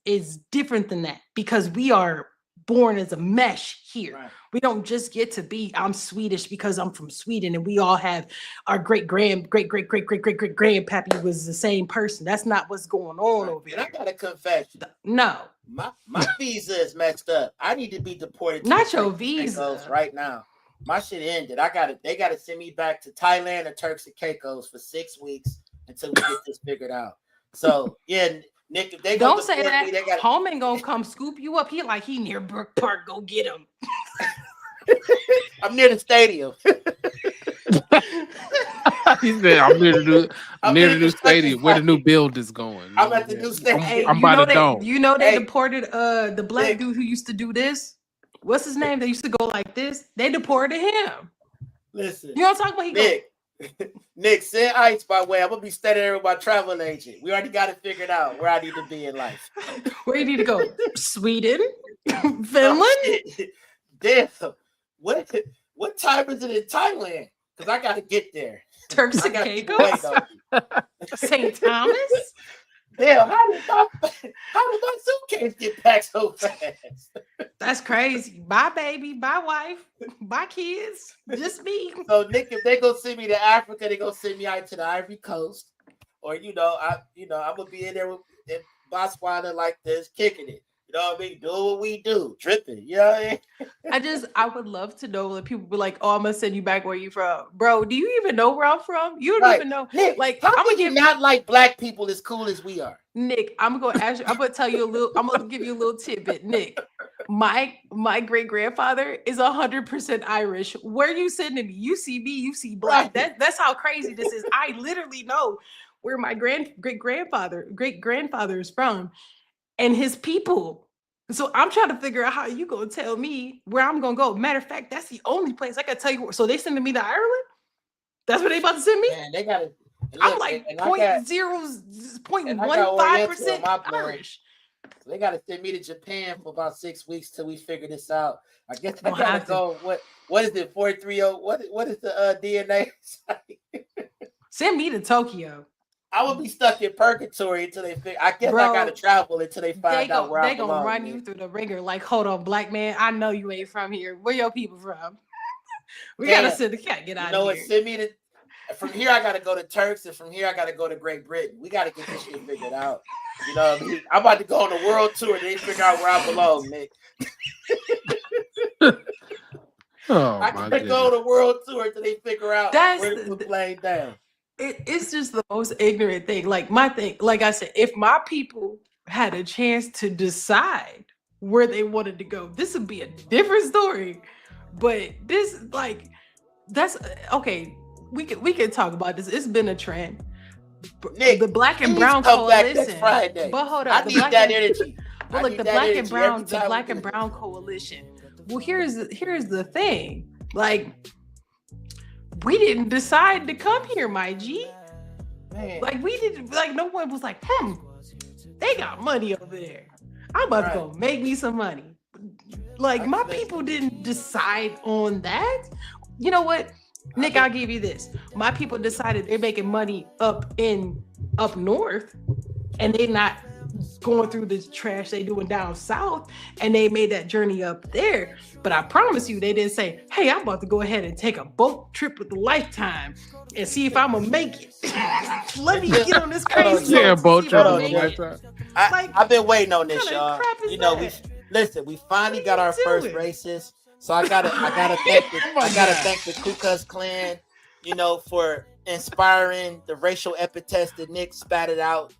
is different than that because we are born as a mesh here. Right. We don't just get to be, I'm Swedish because I'm from Sweden and we all have our great-great-great-great-great-great-great-grandpappy was the same person. That's not what's going on over And here. I got a confession. No. My visa is messed up. I need to be deported to Not the your Turks and visa. Caicos right now. My shit ended. They gotta send me back to Thailand or Turks and Caicos for 6 weeks until we get this figured out. So yeah, Nick, if they Don't say deport that. me, they gotta Holman gonna come scoop you up. He near BrookPark. Go get him. I'm near the stadium. He said, "I'm near the new stadium where the new building's going." I'm at the new stadium. Hey, I'm by the dome. You know they deported the black dude who used to do this. What's his name? They used to go like this. They deported him. Listen, You know what I'm talking about? Nick, send ice by way. I'm gonna be staying there with my travel agent. We already got it figured out where I need to be in life. Where you need to go? Sweden, Finland. Damn. What time is it in Thailand? Because I gotta get there. Turks and Caicos. St. Thomas. Damn, how did my suitcase get packed so fast? That's crazy. Bye, baby. Bye, wife. Bye, kids. Just me. So, Nick, if they go send me to Africa, they go send me out to the Ivory Coast, or I'm gonna be in there in Botswana like this, kicking it. You know what I mean? Doing what we do, dripping. You know what I mean? I would love to know that people be like, "Oh, I'm gonna send you back where you from, bro." Do you even know where I'm from? You don't even know. Nick, Like, how can you not like black people as cool as we are? Nick, I'm gonna ask you. I'm gonna tell you a little. I'm gonna give you a little tidbit, Nick. My great grandfather is 100% Irish. Where you sending me? You see me, you see black. That's how crazy this is. I literally know where my great grandfather is from, and his people. So I'm trying to figure out how you gonna tell me where I'm gonna go. Matter of fact, that's the only place I can tell you. So they sending me to Ireland? That's what they about to send me? Man, they got it. I'm like 0.15% Irish. So they got to send me to Japan for about 6 weeks till we figure this out. I guess I gotta go. What is it? 430? What is the DNA? Send me to Tokyo. I will be stuck in purgatory until they figure. I guess I gotta travel until they find out where I belong. They gonna run you through the ringer. Like, hold on, black man. I know you ain't from here. Where your people from? We gotta send the cat. Get out of here. Send me to. From here, I gotta go to Turks, and from here, I gotta go to Great Britain. We gotta get this shit figured out. You know what I mean? I'm about to go on a world tour. They figure out where I belong, Nick. I gotta go on a world tour until they figure out where to put plane down. It's just the most ignorant thing. Like my thing, like I said, if my people had a chance to decide where they wanted to go, this would be a different story. But this, like, that's okay. We can talk about this. It's been a trend. Nick, the Black and Brown Coalition. But hold on, I need that energy. But look, the Black and Brown Coalition. Well, here's the thing. Like, we didn't decide to come here, my G. Man. Like, we didn't. Like, no one was like, they got money over there. I'm about to go make me some money. Like, my people didn't decide on that. You know what? Nick, I'll give you this. My people decided they're making money up north, and they're not going through the trash they doing down south, and they made that journey up there. But I promise you, they didn't say, "Hey, I'm about to go ahead and take a boat trip with the Lifetime and see if I'm gonna make it." Let me get on this crazy boat trip with the Lifetime. I've been waiting on this, y'all. You know, we finally got our first racist. So I gotta thank the Ku Klux Klan, you know, for inspiring the racial epithets that Nick spatted out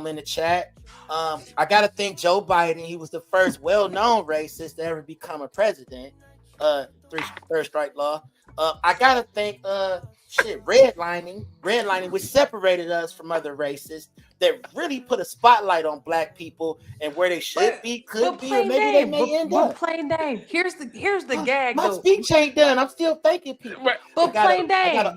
in the chat. I gotta thank Joe Biden. He was the first well-known racist to ever become a president. Third strike law. I gotta thank redlining, which separated us from other races, that really put a spotlight on black people and where they should be, could be, or maybe they may end up. Plain Dame. Here's the gag. My speech ain't done. I'm still thanking people. But Plain Dame.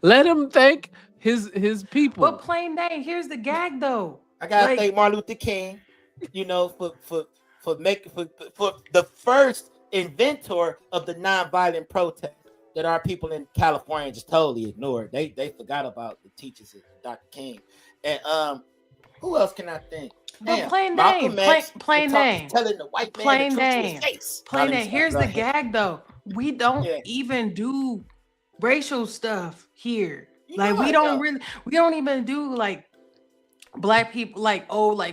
Let him thank his people. But Plain Dame. Here's the gag, though. I gotta thank Martin Luther King, you know, for the first inventor of the nonviolent protest that our people in California just totally ignored. They forgot about the teachers of Dr. King. And Who else can I think? Well, Damn, plain Malcolm name, X plain was name, telling the white man plain the truth to his name, face. plain name. Go Here's the ahead. gag though. We don't Yeah. even do racial stuff here. You Like know we I don't don't. really, we don't even do like black people like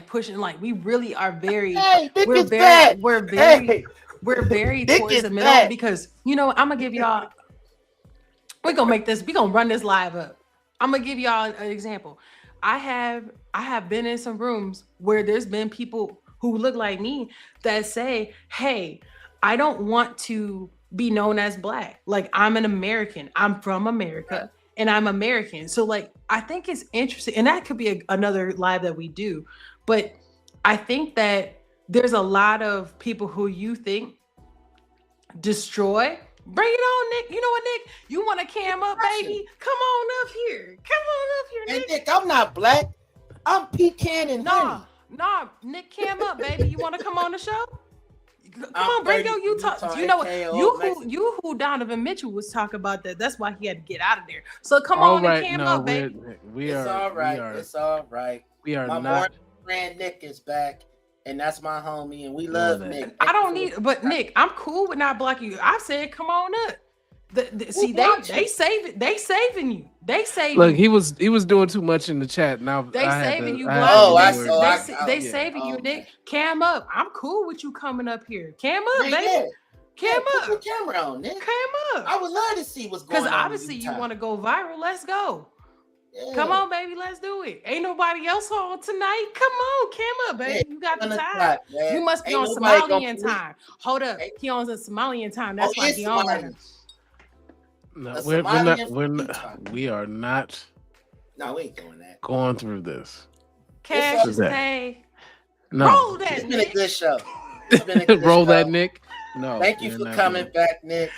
pushing, like we really are very, Hey, Nick we're is very, back. we're very, Hey, we're very Nick towards is the middle back. because I'm gonna give y'all, we're gonna run this live up. I'm gonna give y'all an example. I have been in some rooms where there's been people who look like me that say, hey, I don't want to be known as black. Like I'm an American. I'm from America and I'm American. So like I think it's interesting, and that could be another live that we do. But I think that there's a lot of people who you think destroy. Bring it on, Nick. You know what, Nick? You want to cam up, baby? Come on up here. Come on up here, Nick. And Nick, I'm not black. I'm pecan and honey. Nah, Nick, cam up, baby. You want to come on the show? Come I'm on, bring 30 your Utah. Utah, You know what? AKA You who Donovan Mitchell was talking about that. That's why he had to get out of there. So come All on right, and cam no, up, baby. It's all right. It's all right. We are My not. morning friend Nick is back, and that's my homie, and we love Nick. I don't need, but Nick, I'm cool with not blocking you. I said, come on up. See, they saving you. They saving. Look, he was doing too much in the chat. Now They saving you, they saving you, Nick. Cam up. I'm cool with you coming up here. Cam up, baby. Yeah. Cam up. Put your camera on, Nick. Cam up. I would love to see what's going on. Because obviously you want to go viral. Let's go. Yeah. Come on, baby. Let's do it. Ain't nobody else on tonight. Come on, cam up, baby. Yeah, You got the on the time. clock, man. You must be Ain't on nobody Somalian gonna time. Hold up. He on the Somalian time. That's why it's he on right now. No, A we are not. No, we ain't doing that. Going through this. Cash is paid. No. Roll that, It's been Nick. a good show. It's been a good Roll show. that, Nick. No. Thank you we're for not coming doing back, Nick.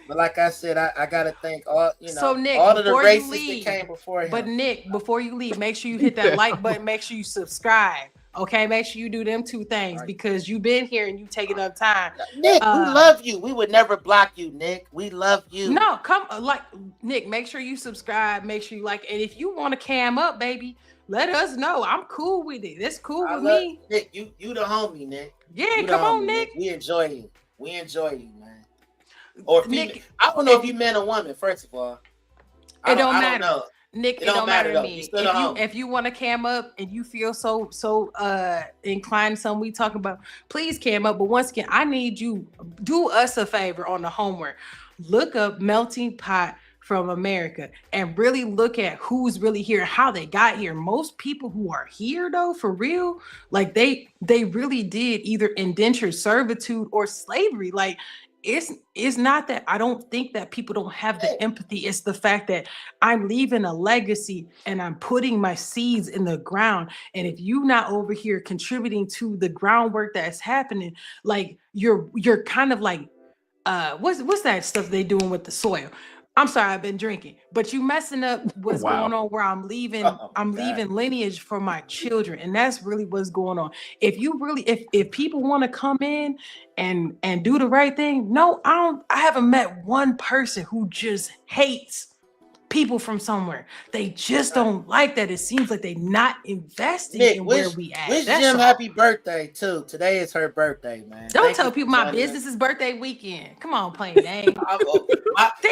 But like I said, I gotta thank all So Nick, all of the before you racists leave, that came before him. but Nick, before you leave, make sure you hit that like button. Make sure you subscribe. Okay, make sure you do them two things because you've been here and you taking up time. Nick, we love you. We would never block you, Nick. We love you. No, come like Nick. Make sure you subscribe. Make sure you like, and if you want to cam up, baby, let us know. I'm cool with it. It's cool with me. Nick, you the homie, Nick. Yeah, You the come on, homie, Nick. We enjoy you. We enjoy you, man. Or Nick, I don't know if you man or woman. First of all, It don't I matter. know. Nick, It it don't don't matter to matter, though. me. You still a homie. If you want to cam up and you feel so inclined to something we talk about, please cam up. But once again, I need you do us a favor on the homework. Look up Melting Pot from America and really look at who's really here, how they got here. Most people who are here though, for real, like they really did either indentured servitude or slavery. Like it's not that I don't think that people don't have the empathy. It's the fact that I'm leaving a legacy and I'm putting my seeds in the ground. And if you're not over here contributing to the groundwork that's happening, like you're kind of like what's that stuff they doing with the soil? I'm sorry, I've been drinking, but you messing up what's going on where I'm leaving leaving lineage for my children. And that's really what's going on. If you really, if people want to come in and do the right thing, no, I haven't met one person who just hates people from somewhere. They just don't like that. It seems like they're not investing Nick, in where we at. Wish That's Jim all. happy birthday too. Today is her birthday, man. Don't Thank tell you people for my joining us. business is birthday weekend. Come on, plain name.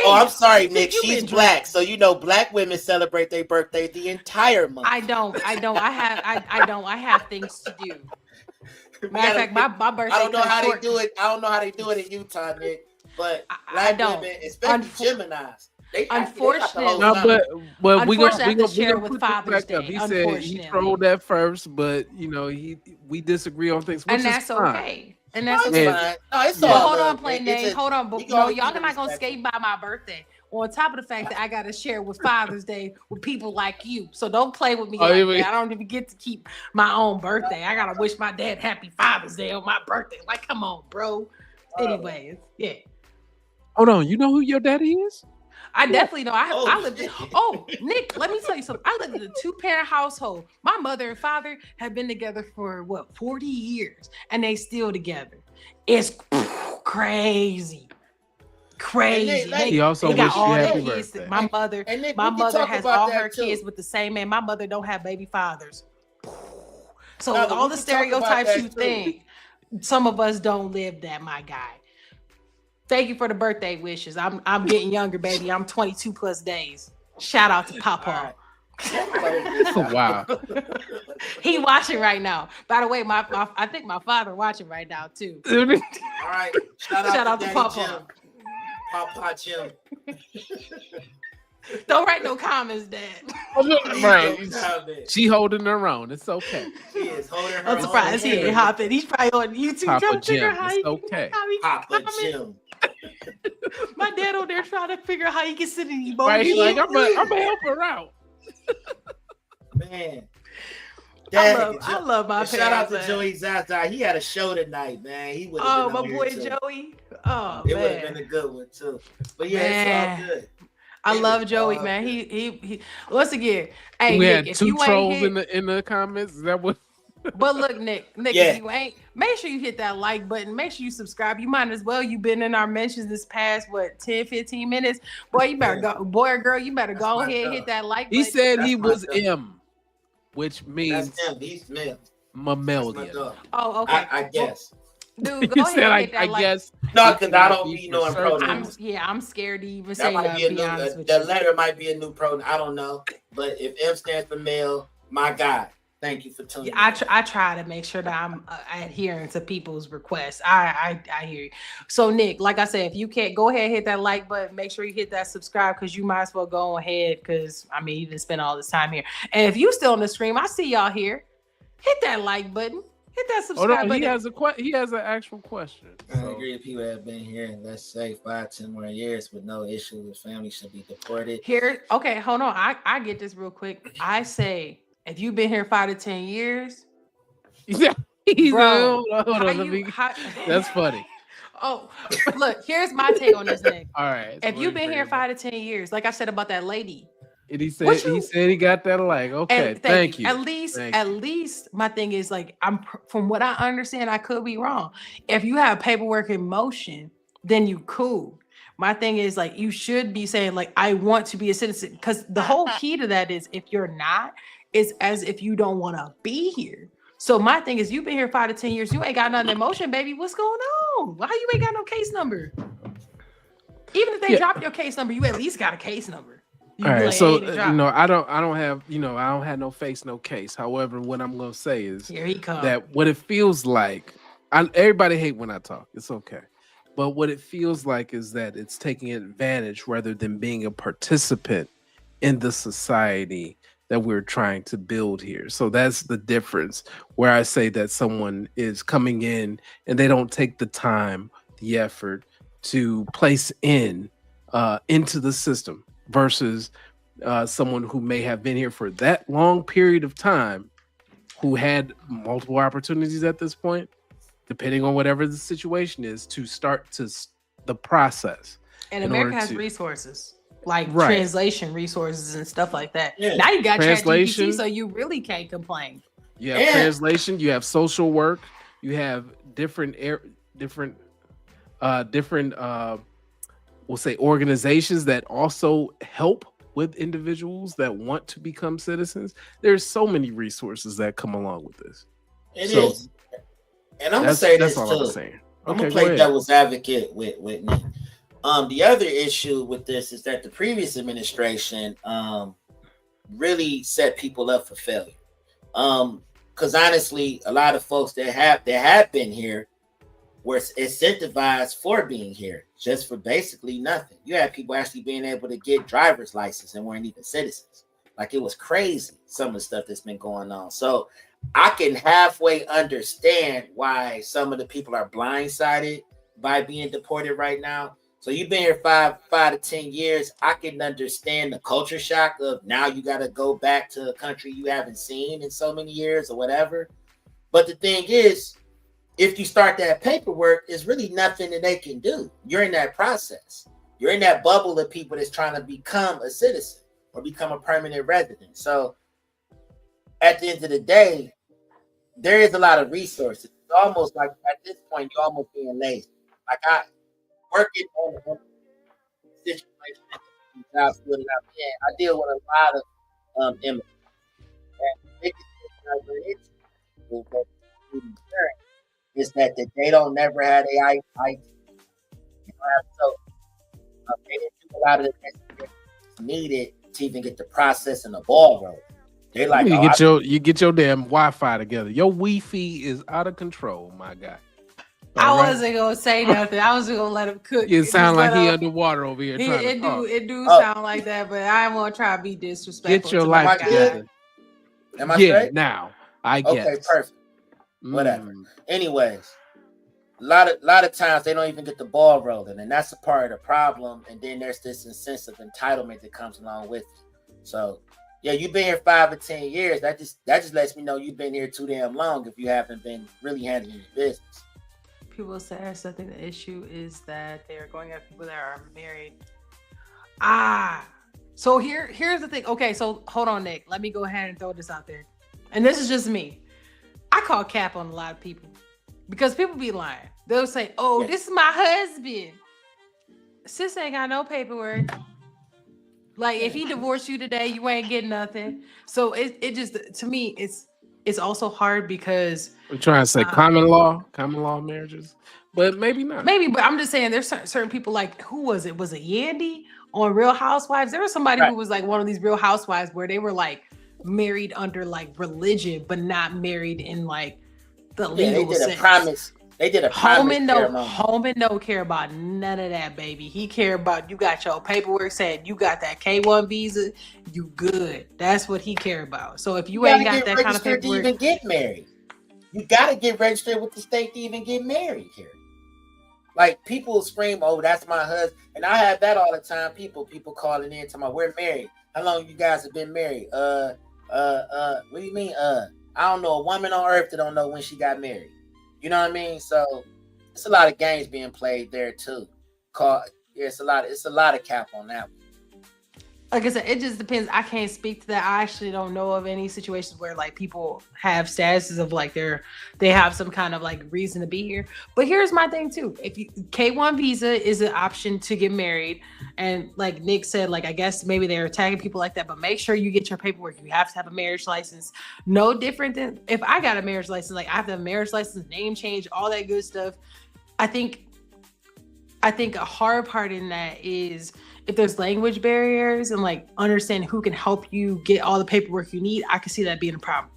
I'm sorry, Nick. You She's been black, so you know black women celebrate their birthday the entire month. I don't. I have things to do. Matter of fact, my birthday. I don't know comes how short. they do it. I don't know how they do it in Utah, Nick. But black women, especially Geminis, Unfortunately, No, but we unfortunately, I have to we share gonna with put this Father's back up. Day. He said he Unfortunately, trolled that first, but we disagree on things, which and that's is fine. okay. And that's it's okay. fine. No, it's But all hold on, good, plain Nick. It's name. a- Hold on, we but can no, always y'all keep it not gonna respectful. skate by my birthday. On top of the fact that I gotta share with Father's Day with people like you, so don't play with me Oh, like you mean- that. I don't even get to keep my own birthday. I gotta wish my dad happy Father's Day on my birthday. Like, come on, bro. Anyways, yeah. Hold on, you know who your daddy is? I definitely know. I lived in, Nick, let me tell you something. I lived in a 2-parent household. My mother and father have been together for 40 years and they still together. It's crazy. Crazy. He also got wished you all their happy kids. birthday. My Nick, mother we can talk has about all that her too. kids with the same man. My mother don't have baby fathers. So No, but all we the can talk about stereotypes that you too. think, some of us don't live that, my guy. Thank you for the birthday wishes. I'm getting younger, baby. I'm 22 plus days. Shout out to Papa. Wow. He watching right now. By the way, I think my father watching right now too. All right. Shout out to Daddy Papa. Jim. Papa Jim. Don't write no comments, Dad. Right. She holding her own. It's okay. She is holding her I'm surprised he ain't hopping. He's probably on YouTube Papa trying to figure Jim. out how It's he okay. Papa Jim. My dad on there trying to figure out how he can sit in emoji. Right, he's like, I'm gonna help her out. Man. I love my parents. Shout out to man. Joey Zaza. He had a show tonight, man. He would have Oh, been my on boy here too. Joey. Oh, It would have man. been a good one too. But yeah, Man. it's all good. I love Joey, man. He once again. Hey, We Nick, had if two you trolls ain't hit, in the comments. Is that what? but look, Nick, Yeah. if you ain't, make sure you hit that like button. Make sure you subscribe. You might as well. You've been in our mentions this past 10, 15 minutes. Boy, you better go. Boy or girl, you better go ahead and hit that like button. He said he That's my was dog. M, which means That's him. He's male. mammalian. Oh, okay. I guess. Dude, He go ahead said, and I hit that like. guess. No, it because I cannot don't be be for knowing certain. pronouns. I'm scared to even That say might that. be a To be honest new. with The you. letter might be a new pronoun. I don't know. But if M stands for male, my God, thank you for tuning Yeah, in. I try to make sure that I'm adhering to people's requests. I hear you. So Nick, like I said, if you can't, go ahead and hit that like button. Make sure you hit that subscribe because you might as well go ahead because I mean you didn't spend all this time here. And if you still on the stream, I see y'all here. Hit that like button. Hit that Oh subscribe no, he button. has an actual question. I agree with people that have been here in, let's say, 5-10 more years with no issue with family should be deported. Here, okay, hold on. I get this real quick. I say if you've been here 5 to 10 years, bro, That's funny. Oh, look, here's my take on this, Nick. All right. If you've been here 5 to 10 years, like I said about that lady, And he said he got that like. Okay, and thank you. At least my thing is like from what I understand, I could be wrong. If you have paperwork in motion, then you cool. My thing is like you should be saying like I want to be a citizen because the whole key to that is if you're not, it's as if you don't want to be here. So my thing is you've been here 5 to 10 years, you ain't got nothing in motion, baby. What's going on? Why you ain't got no case number? Even if they drop your case number, you at least got a case number. All right, so I don't have I don't have no face, no case. However, what I'm gonna say is here he comes. That what it feels like. Everybody hate when I talk. It's okay, but what it feels like is that it's taking advantage rather than being a participant in the society that we're trying to build here. So that's the difference. Where I say that someone is coming in and they don't take the time, the effort to place into the system. Versus someone who may have been here for that long period of time, who had multiple opportunities at this point, depending on whatever the situation is, to start the process. And America has resources like translation resources and stuff like that. Yeah. Now you got ChatGPT, so you really can't complain. You have translation. You have social work. You have different we'll say organizations that also help with individuals that want to become citizens. There's so many resources that come along with this. It is. And I'm gonna say this too. I'm gonna play devil's advocate with Nick. The other issue with this is that the previous administration really set people up for failure. Because honestly, a lot of folks that have been here were incentivized for being here just for basically nothing. You had people actually being able to get driver's license and weren't even citizens. Like it was crazy, some of the stuff that's been going on. So I can halfway understand why some of the people are blindsided by being deported right now. So you've been here 5 to 10 years. I can understand the culture shock of now you got to go back to a country you haven't seen in so many years or whatever. But the thing is, if you start that paperwork, there's really nothing that they can do. You're in that process. You're in that bubble of people that's trying to become a citizen or become a permanent resident. So at the end of the day, there is a lot of resources. It's almost like at this point, you're almost being lazy. Like I working on the situation, jobs that I'm in, I deal with a lot of immigrants. And the biggest thing I run into people that is that they don't never had AI. So they didn't do a lot of the necessary needed to even get the process and the ball rolling. They like you get your damn Wi-Fi together. Your Wi-Fi is out of control, my guy. I wasn't gonna say nothing. I was just gonna let him cook. It sound like he underwater over here. It do sound like that, but I won't try to be disrespectful. Get your life together. Am I straight? Now I get. Okay, perfect. Whatever. Anyways, a lot of times they don't even get the ball rolling, and that's a part of the problem. And then there's this sense of entitlement that comes along with it. So yeah, you've been here 5 or 10 years. That just lets me know you've been here too damn long if you haven't been really handling your business. People say I think the issue is that they are going after people that are married. So here's the thing. Okay, so hold on, Nick. Let me go ahead and throw this out there. And this is just me. I call cap on a lot of people because people be lying. They'll say, "Oh, this is my husband." Sis ain't got no paperwork. Like if he divorced you today, you ain't getting nothing. So it just, to me, it's also hard because we're trying to say common law marriages, but maybe not. Maybe, but I'm just saying there's certain people like, who was it? Was it Yandy on Real Housewives? There was somebody who was like one of these Real Housewives where they were like married under like religion, but not married in like the legal sense. They did a Holman don't care about none of that, baby. He care about you got your paperwork saying you got that K1 visa, you good. That's what he care about. So if you ain't got that kind of paperwork, to even get married, you gotta get registered with the state to even get married here. Like people scream, "Oh, that's my husband," and I have that all the time. People calling in to my, "We're married. How long you guys have been married?" What do you mean? I don't know a woman on earth that don't know when she got married. You know what I mean? So it's a lot of games being played there too. It's a lot of cap on that one. Like I said, it just depends. I can't speak to that. I actually don't know of any situations where like people have statuses of like they have some kind of like reason to be here. But here's my thing too. If you K1 visa is an option to get married, and like Nick said, like I guess maybe they're attacking people like that, but make sure you get your paperwork. You have to have a marriage license. No different than if I got a marriage license, like I have to have a marriage license, name change, all that good stuff. I think a hard part in that is if there's language barriers and like understand who can help you get all the paperwork you need, I can see that being a problem.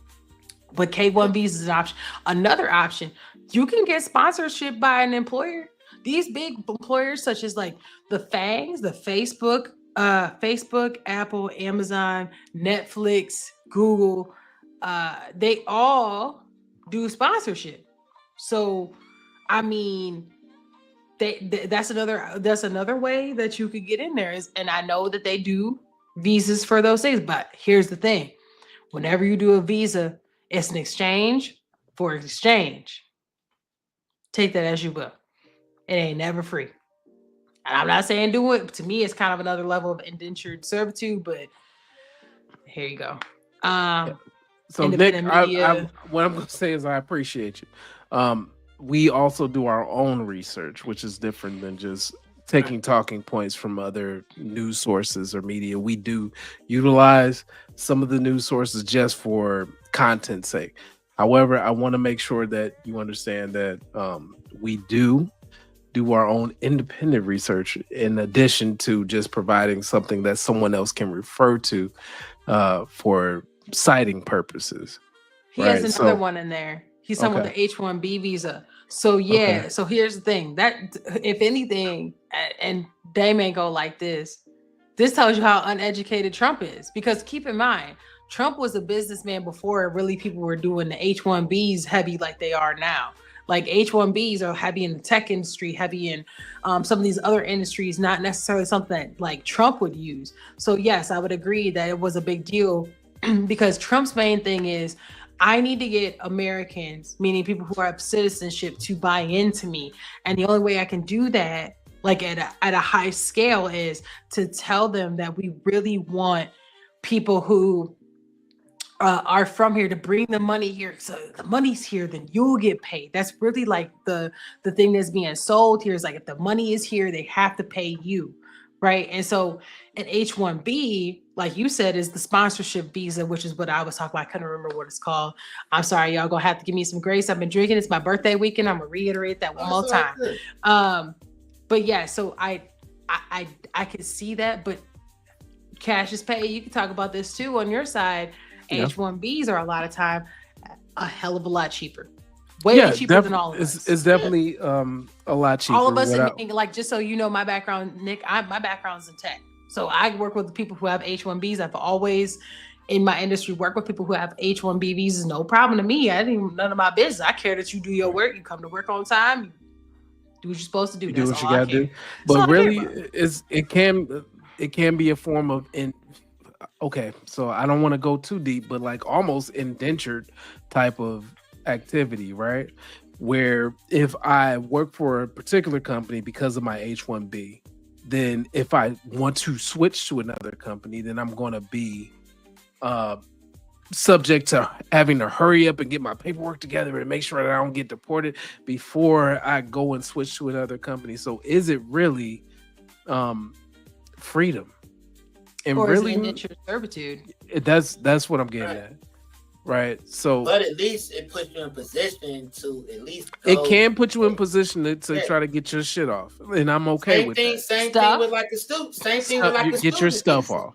But K1 visa is an option. Another option, you can get sponsorship by an employer. These big employers such as like the FANGs, the Facebook, Apple, Amazon, Netflix, Google, they all do sponsorship. So, I mean, that's another way that you could get in there and I know that they do visas for those things, but here's the thing. Whenever you do a visa, it's an exchange for exchange. Take that as you will. It ain't never free. And I'm not saying do it. To me, it's kind of another level of indentured servitude, but here you go. So Nick, what I'm going to say is I appreciate you. We also do our own research, which is different than just taking talking points from other news sources or media. We do utilize some of the news sources just for content's sake. However, I want to make sure that you understand that we do our own independent research in addition to just providing something that someone else can refer to for citing purposes. He has another one in there. He's talking about the H-1B visa. So yeah, so here's the thing. That if anything, and they may go like this tells you how uneducated Trump is. Because keep in mind, Trump was a businessman before really people were doing the H-1Bs heavy like they are now. Like H-1Bs are heavy in the tech industry, heavy in some of these other industries, not necessarily something that like Trump would use. So yes, I would agree that it was a big deal because Trump's main thing is, I need to get Americans, meaning people who have citizenship, to buy into me. And the only way I can do that, like at a high scale, is to tell them that we really want people who are from here to bring the money here. So the money's here, then you'll get paid. That's really like the thing that's being sold here is like, if the money is here, they have to pay you. right? And so an H-1B, like you said, is the sponsorship visa, which is what I was talking about. I couldn't remember what it's called. I'm sorry, y'all gonna have to give me some grace. I've been drinking. It's my birthday weekend. I'm gonna reiterate that one more time. But yeah, so I can see that, but cash is paid. You can talk about this too on your side. Yeah. H-1Bs are a lot of time a hell of a lot cheaper. Way cheaper than all of us. It's definitely a lot cheaper. All of us, like, just so you know my background, Nick, my background's in tech. So I work with people who have H-1Bs. I've always, in my industry, work with people who have H-1B visas. No problem to me. I didn't, none of my business. I care that you do your work. You come to work on time. You do what you're supposed to do. Do That's what you all gotta do. That's But all I care really, about. it can be a form of okay. So I don't want to go too deep, but like almost indentured type of activity, right? Where if I work for a particular company because of my H-1B, then if I want to switch to another company, then I'm going to be subject to having to hurry up and get my paperwork together and make sure that I don't get deported before I go and switch to another company. So is it really freedom? And or really, is it indentured servitude? That's what I'm getting at. Right. So, but at least it puts you in position to at least. It can put you in position to try to get your shit off, and I'm okay with that. Same thing with like a student. Same thing with like a get your stuff off.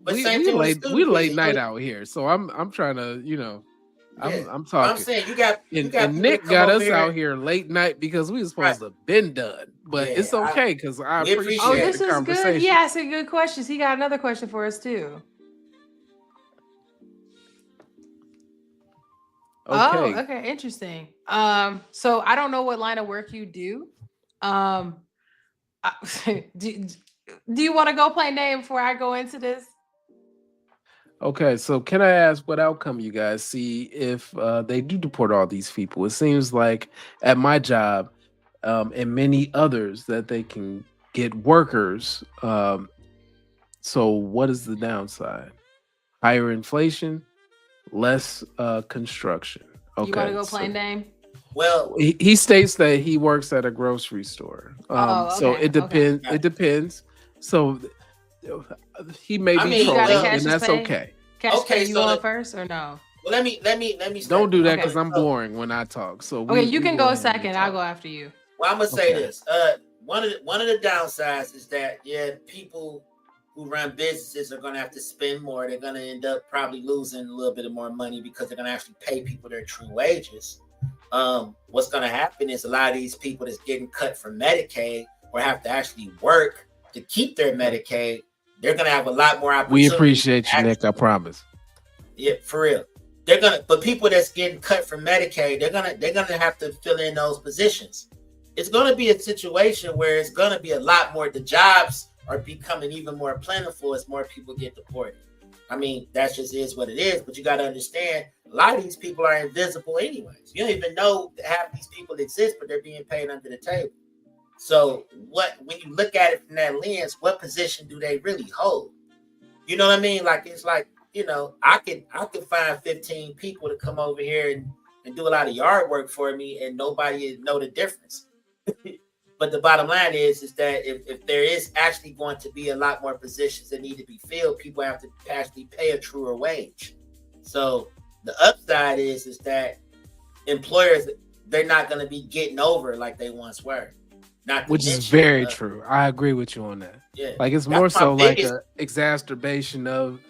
But we late night out here, so I'm trying to, I'm talking. I'm saying you got and Nick got us out here late night because we were supposed to have been done, but it's okay because I appreciate the conversation. Good. He asked good questions. He got another question for us too. Okay. Oh, okay, interesting. So I don't know what line of work you do. Do you want to go play name before I go into this? Okay, so can I ask what outcome you guys see if they do deport all these people? It seems like at my job and many others that they can get workers. So what is the downside? Higher inflation, less construction. Okay, you want to go play name? Well, he states that he works at a grocery store. So it depends. Okay. It depends. So he may be trolling, and that's okay. Okay, you want first or no? Well, let me. Don't do that because I'm boring when I talk. So you can go second. I'll go after you. Well, I'm gonna say this. One of the downsides is that people who run businesses are gonna have to spend more. They're gonna end up probably losing a little bit of more money because they're gonna actually pay people their true wages. What's gonna happen is a lot of these people that's getting cut from Medicaid or have to actually work to keep their Medicaid. They're gonna have a lot more opportunity. We appreciate you, Nick. I promise. Yeah, for real. But people that's getting cut from Medicaid, they're gonna have to fill in those positions. It's gonna be a situation where it's gonna be a lot more. The jobs are becoming even more plentiful as more people get deported. I mean, that just is what it is. But you got to understand, a lot of these people are invisible anyways. You don't even know that half these people exist, but they're being paid under the table. So when you look at it from that lens, what position do they really hold? You know what I mean? Like, it's like, I could find 15 people to come over here and do a lot of yard work for me and nobody know the difference. But the bottom line is that if there is actually going to be a lot more positions that need to be filled, people have to actually pay a truer wage. So the upside is that employers, they're not going to be getting over like they once were. Which is very true. I agree with you on that. Yeah. Like it's more so like an exacerbation of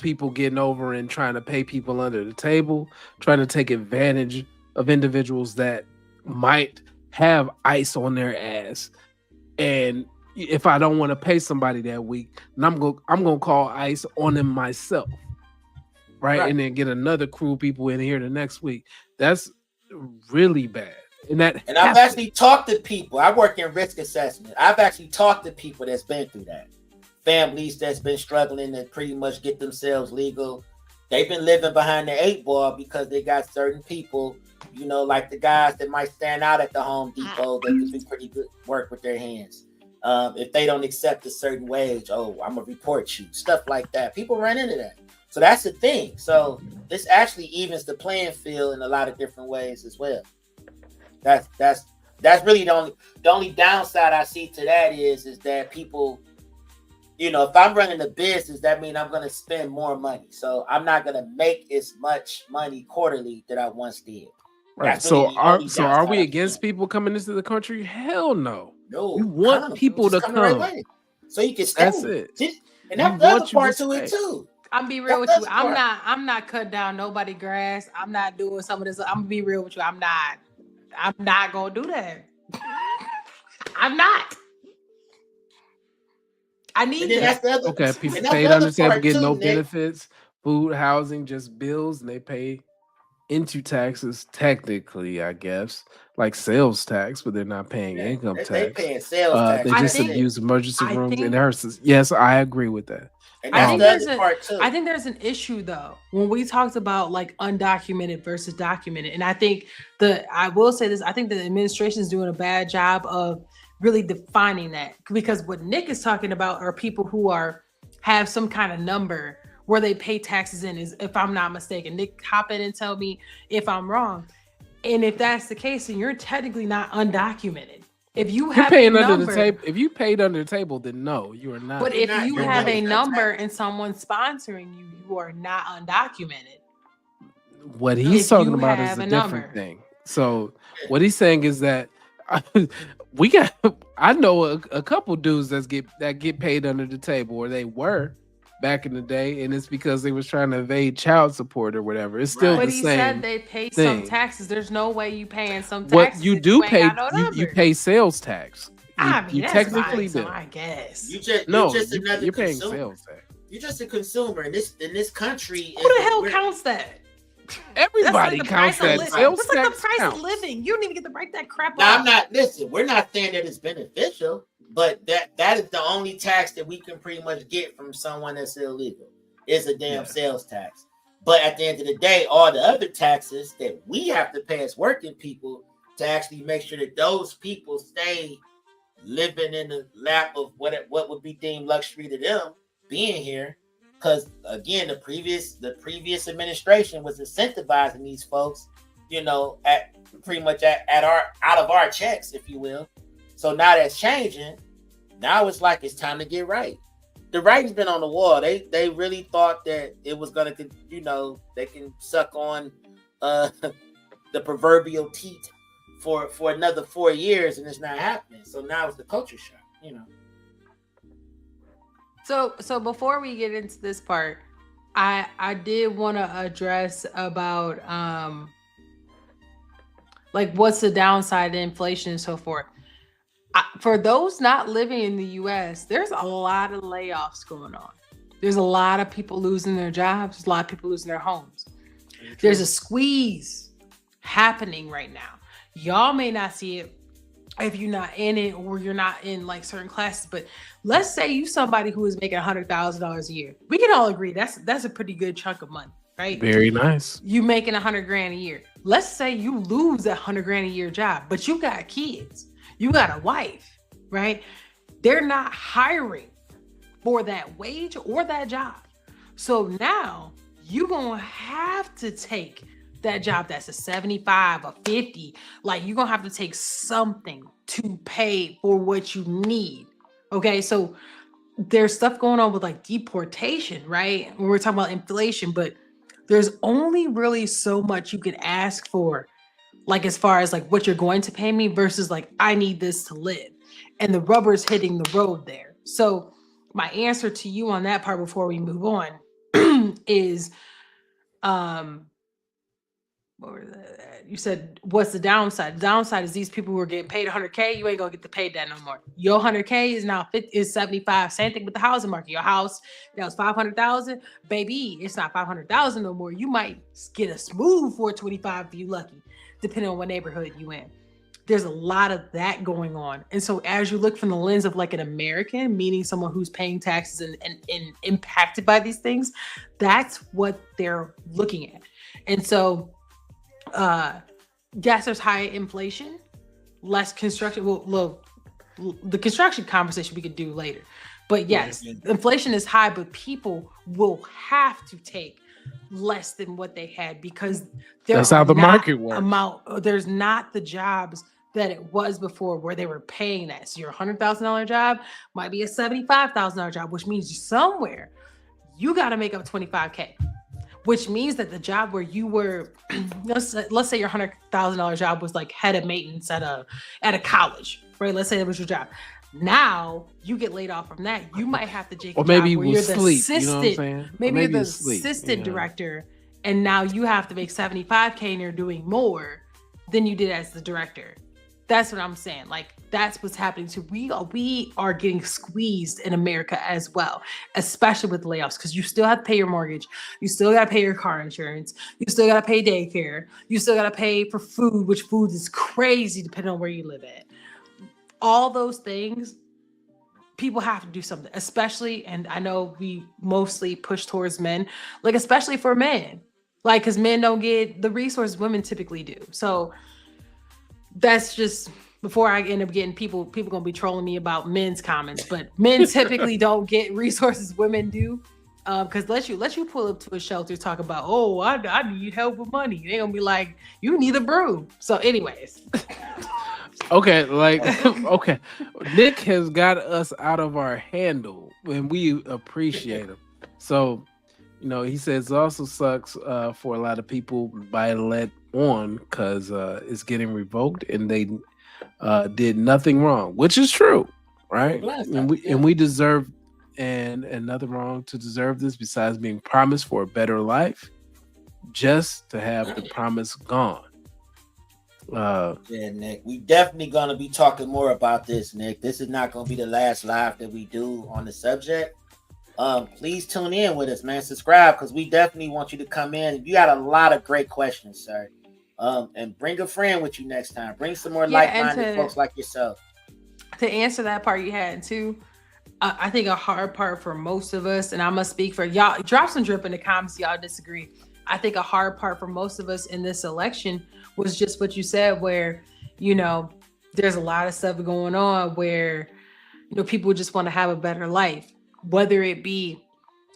people getting over and trying to pay people under the table, trying to take advantage of individuals that might have ice on their ass. And if I don't want to pay somebody that week, then I'm gonna call ICE on them myself. Right? And then get another crew of people in here the next week. That's really bad. And I've actually talked to people. I work in risk assessment. I've actually talked to people that's been through that. Families that's been struggling to pretty much get themselves legal. They've been living behind the 8 ball because they got certain people, like the guys that might stand out at the Home Depot that can do pretty good work with their hands. If they don't accept a certain wage, I'm gonna report you. Stuff like that. People run into that. So that's the thing. So this actually evens the playing field in a lot of different ways as well. That's really the only downside I see to that is that people you know, if I'm running a business, that means I'm going to spend more money. So I'm not going to make as much money quarterly that I once did. Right. That's really the only So are we downside. against people coming into the country? Hell no. No, We want come. people Just to come the right come. way. So you can stay. That's it. And We that's the other want you part to to it stay. too. I'm be real with That's you. the part. I'm not cutting down nobody grass. I'm not doing some of this. I'm gonna be real with you. I'm not gonna do that. I'm not. I need And then that. that's the other. Okay, people and that's paid the under other the table, part get too, no Nick. benefits, food, housing, just bills, and they pay into taxes, technically, I guess, like sales tax, but they're not paying Yeah, income they tax. paying sales tax. They I just think- abuse emergency I rooms and think- it hurts. Yes, I agree with that. And I that's think the there's other a part too. I think there's an issue though when we talked about like undocumented versus documented, and I think I will say this: I think the administration is doing a bad job of really defining that, because what Nick is talking about are people who have some kind of number where they pay taxes in. Is, if I'm not mistaken, Nick, hop in and tell me if I'm wrong. And if that's the case, then you're technically not undocumented. If you You're have paying a under number, the table. If you paid under the table, then no, you are not. but if not- you you're have not- a you're number and someone's sponsoring you, you are not undocumented. What he's If talking you about is have a a different number. thing. So what he's saying is that I know a couple dudes that get paid under the table, or they were back in the day, and it's because they was trying to evade child support or whatever. It's still But the he same. said they pay thing. some taxes. There's no way you paying some What taxes. you if do you ain't pay, got no you numbers. pay sales tax. I mean, you that's technically fine, so do. I guess. No, you're just another you're paying consumer. sales tax. You're just a consumer in this country. Who the hell counts that? Everybody That's like the counts price of that. living. Sales That's like the tax price counts. of living. You don't even get to write that crap Now, off. I'm not. Listen, we're not saying that it's beneficial, but that is the only tax that we can pretty much get from someone that's illegal. Is a damn sales tax. But at the end of the day, all the other taxes that we have to pay as working people to actually make sure that those people stay living in the lap of what would be deemed luxury to them being here. Because again, the previous administration was incentivizing these folks, you know, at pretty much at our out of our checks, if you will. So now that's changing. Now it's like it's time to get right. The writing's been on the wall. They really thought that it was gonna, you know, they can suck on the proverbial teat for another 4 years, and it's not happening. So now it's the culture shock, you know. So before we get into this part, I did want to address about like what's the downside to inflation and so forth. For those not living in the US, there's a lot of layoffs going on. There's a lot of people losing their jobs. There's a lot of people losing their homes. There's a squeeze happening right now. Y'all may not see it if you're not in it or you're not in like certain classes, but let's say you somebody who is making $100,000 a year. We can all agree that's a pretty good chunk of money, right? Very nice. You making $100,000 a year. Let's say you lose that $100,000 a year job, but you got kids, you got a wife, right? They're not hiring for that wage or that job. So now you're gonna have to take that job that's a 75 or 50. Like you're gonna have to take something to pay for what you need. Okay, so there's stuff going on with like deportation, right? When we're talking about inflation, but there's only really so much you can ask for, like as far as like what you're going to pay me versus like I need this to live, and the rubber's hitting the road there. So my answer to you on that part before we move on is you said what's the downside? The downside is these people who are getting paid $100K, you ain't gonna get to pay that no more. Your $100K is now 75. Same thing with the housing market. Your house that was $500,000, baby, it's not $500,000 no more. You might get a smooth $425 if you lucky, depending on what neighborhood you in. There's a lot of that going on. And so as you look from the lens of like an American, meaning someone who's paying taxes and impacted by these things, that's what they're looking at. And so yes, there's high inflation, less construction. Well, the construction conversation we could do later. But yes, inflation is high, but people will have to take less than what they had because That's how the market works. There's not the jobs that it was before, where they were paying that. So your $100,000 job might be a $75,000 job, which means somewhere you got to make up $25K, which means that the job where you were, let's say your $100,000 job was like head of maintenance at a college, right? Let's say that was your job. Now you get laid off from that. You might have to take a Or maybe job where you you're was the asleep, assistant. you know what I'm saying? Or Maybe you're maybe the you sleep, assistant yeah. director, and now you have to make $75K and you're doing more than you did as the director. That's what I'm saying. Like, that's what's happening too. We are getting squeezed in America as well, especially with layoffs, because you still have to pay your mortgage. You still got to pay your car insurance. You still got to pay daycare. You still got to pay for food, which food is crazy depending on where you live at. All those things, people have to do something, especially, and I know we mostly push towards men, like, especially for men, like, because men don't get the resources women typically do. So that's just, before I end up getting people gonna be trolling me about men's comments, but men typically don't get resources women do. Because let you pull up to a shelter, talk about, oh, I need help with money. They're gonna be like, you need a broom. So anyways. Okay, like, okay. Nick has got us out of our handle, and we appreciate him. So, you know, he says it also sucks for a lot of people by let on because it's getting revoked and they did nothing wrong, which is true, right? And we deserve and nothing wrong to deserve this besides being promised for a better life, just to have the promise gone. Yeah, Nick, we definitely gonna be talking more about this, Nick. This is not gonna be the last live that we do on the subject. Please tune in with us, man. Subscribe, because we definitely want you to come in. You got a lot of great questions, sir. And bring a friend with you next time. Bring some more like-minded folks like yourself. To answer that part you had too, I think a hard part for most of us, and I must speak for y'all, drop some drip in the comments y'all disagree. I think a hard part for most of us in this election was just what you said, where, you know, there's a lot of stuff going on where, you know, people just want to have a better life, whether it be,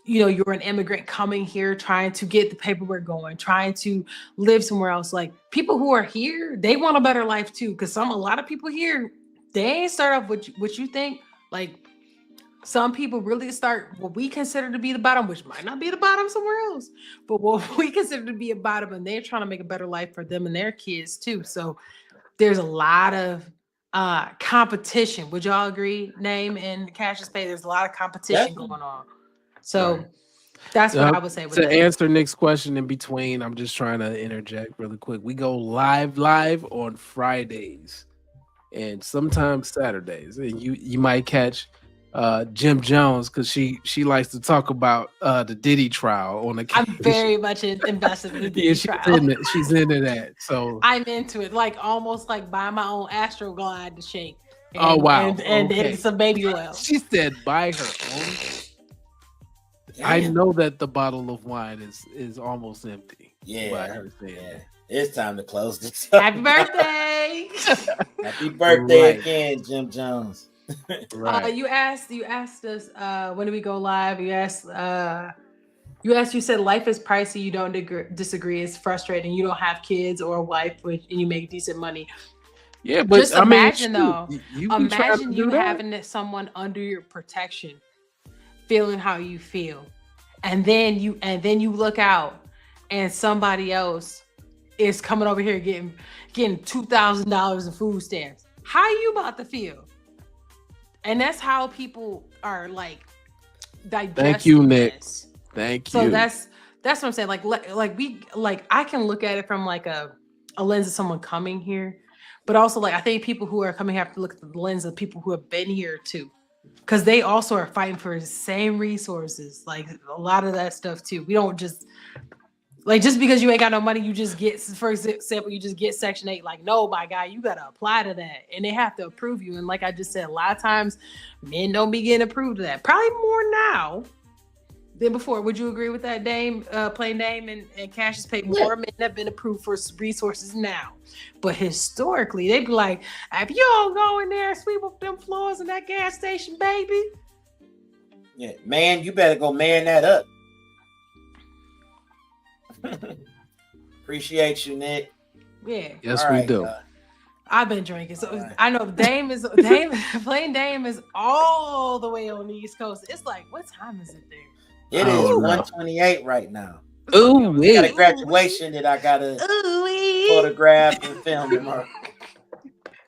you know, you're an immigrant coming here, trying to get the paperwork going, trying to live somewhere else. Like, people who are here, they want a better life too. Because a lot of people here, they ain't start off with what you think. Like, some people really start what we consider to be the bottom, which might not be the bottom somewhere else, but what we consider to be a bottom, and they're trying to make a better life for them and their kids too. So there's a lot of competition. Would y'all agree, Name and Cassius Pay? There's a lot of competition going on. So that's what I would say with to that. answer Nick's question in between. I'm just trying to interject really quick. We go live on Fridays and sometimes Saturdays, and you might catch Gem Jonez, because she likes to talk about the Diddy trial on the case. I'm very much invested in the Diddy trial. She's into that. So I'm into it, like almost like buy my own Astroglide to shake. And, oh wow. And some baby oil. She said buy her own. Damn. I know that the bottle of wine is almost empty. Yeah. It's time to close this up. Happy birthday. Happy birthday again, Gem Jonez. Right. You asked us when do we go live? You said life is pricey, you don't disagree, it's frustrating, you don't have kids or a wife, and you make decent money. Yeah, but just imagine though, imagine you having someone under your protection, feeling how you feel, and then you look out and somebody else is coming over here getting $2,000 in food stamps. How you about to feel? And that's how people are like digesting. Thank you, Nick. This. Thank you. So that's what I'm saying. Like I can look at it from like a lens of someone coming here, but also like I think people who are coming have to look at the lens of people who have been here too, because they also are fighting for the same resources, like a lot of that stuff too. We don't just like, just because you ain't got no money, you just get, for example, you just get Section 8. Like, no, my guy, you got to apply to that. And they have to approve you. And like I just said, a lot of times men don't be getting approved of that. Probably more now than before. Would you agree with that, Dame? Plain Dame and Cassius Pay? More men have been approved for resources now. But historically, they'd be like, if you don't go in there and sweep up them floors in that gas station, baby. Yeah, man, you better go man that up. Appreciate you, Nick. Yeah. Yes, we do. I've been drinking, so I know Dame plain Dame is all the way on the East Coast. It's like, what time is it there? It is 1:28 right now. Ooh, I got a graduation that I gotta photograph and film tomorrow.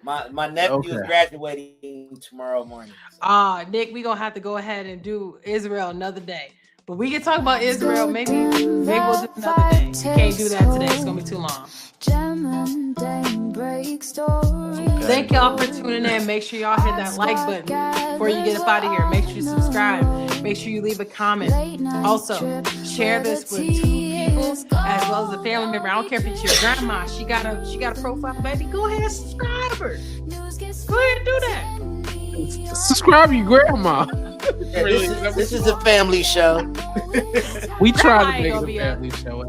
My nephew is graduating tomorrow morning. Nick, we gonna have to go ahead and do Israel another day. But we can talk about Israel. Maybe we'll do another day. We can't do that today. It's gonna be too long. Gem and Dame break stories. Thank y'all for tuning in. Make sure y'all hit that like button before you get up out of here. Make sure you subscribe. Make sure you leave a comment. Also, share this with 2 people as well as a family member. I don't care if it's your grandma. She got a profile, baby. Go ahead and subscribe her. Go ahead and do that. Subscribe to your grandma. Yeah, this is a family show. We try to make it a family show.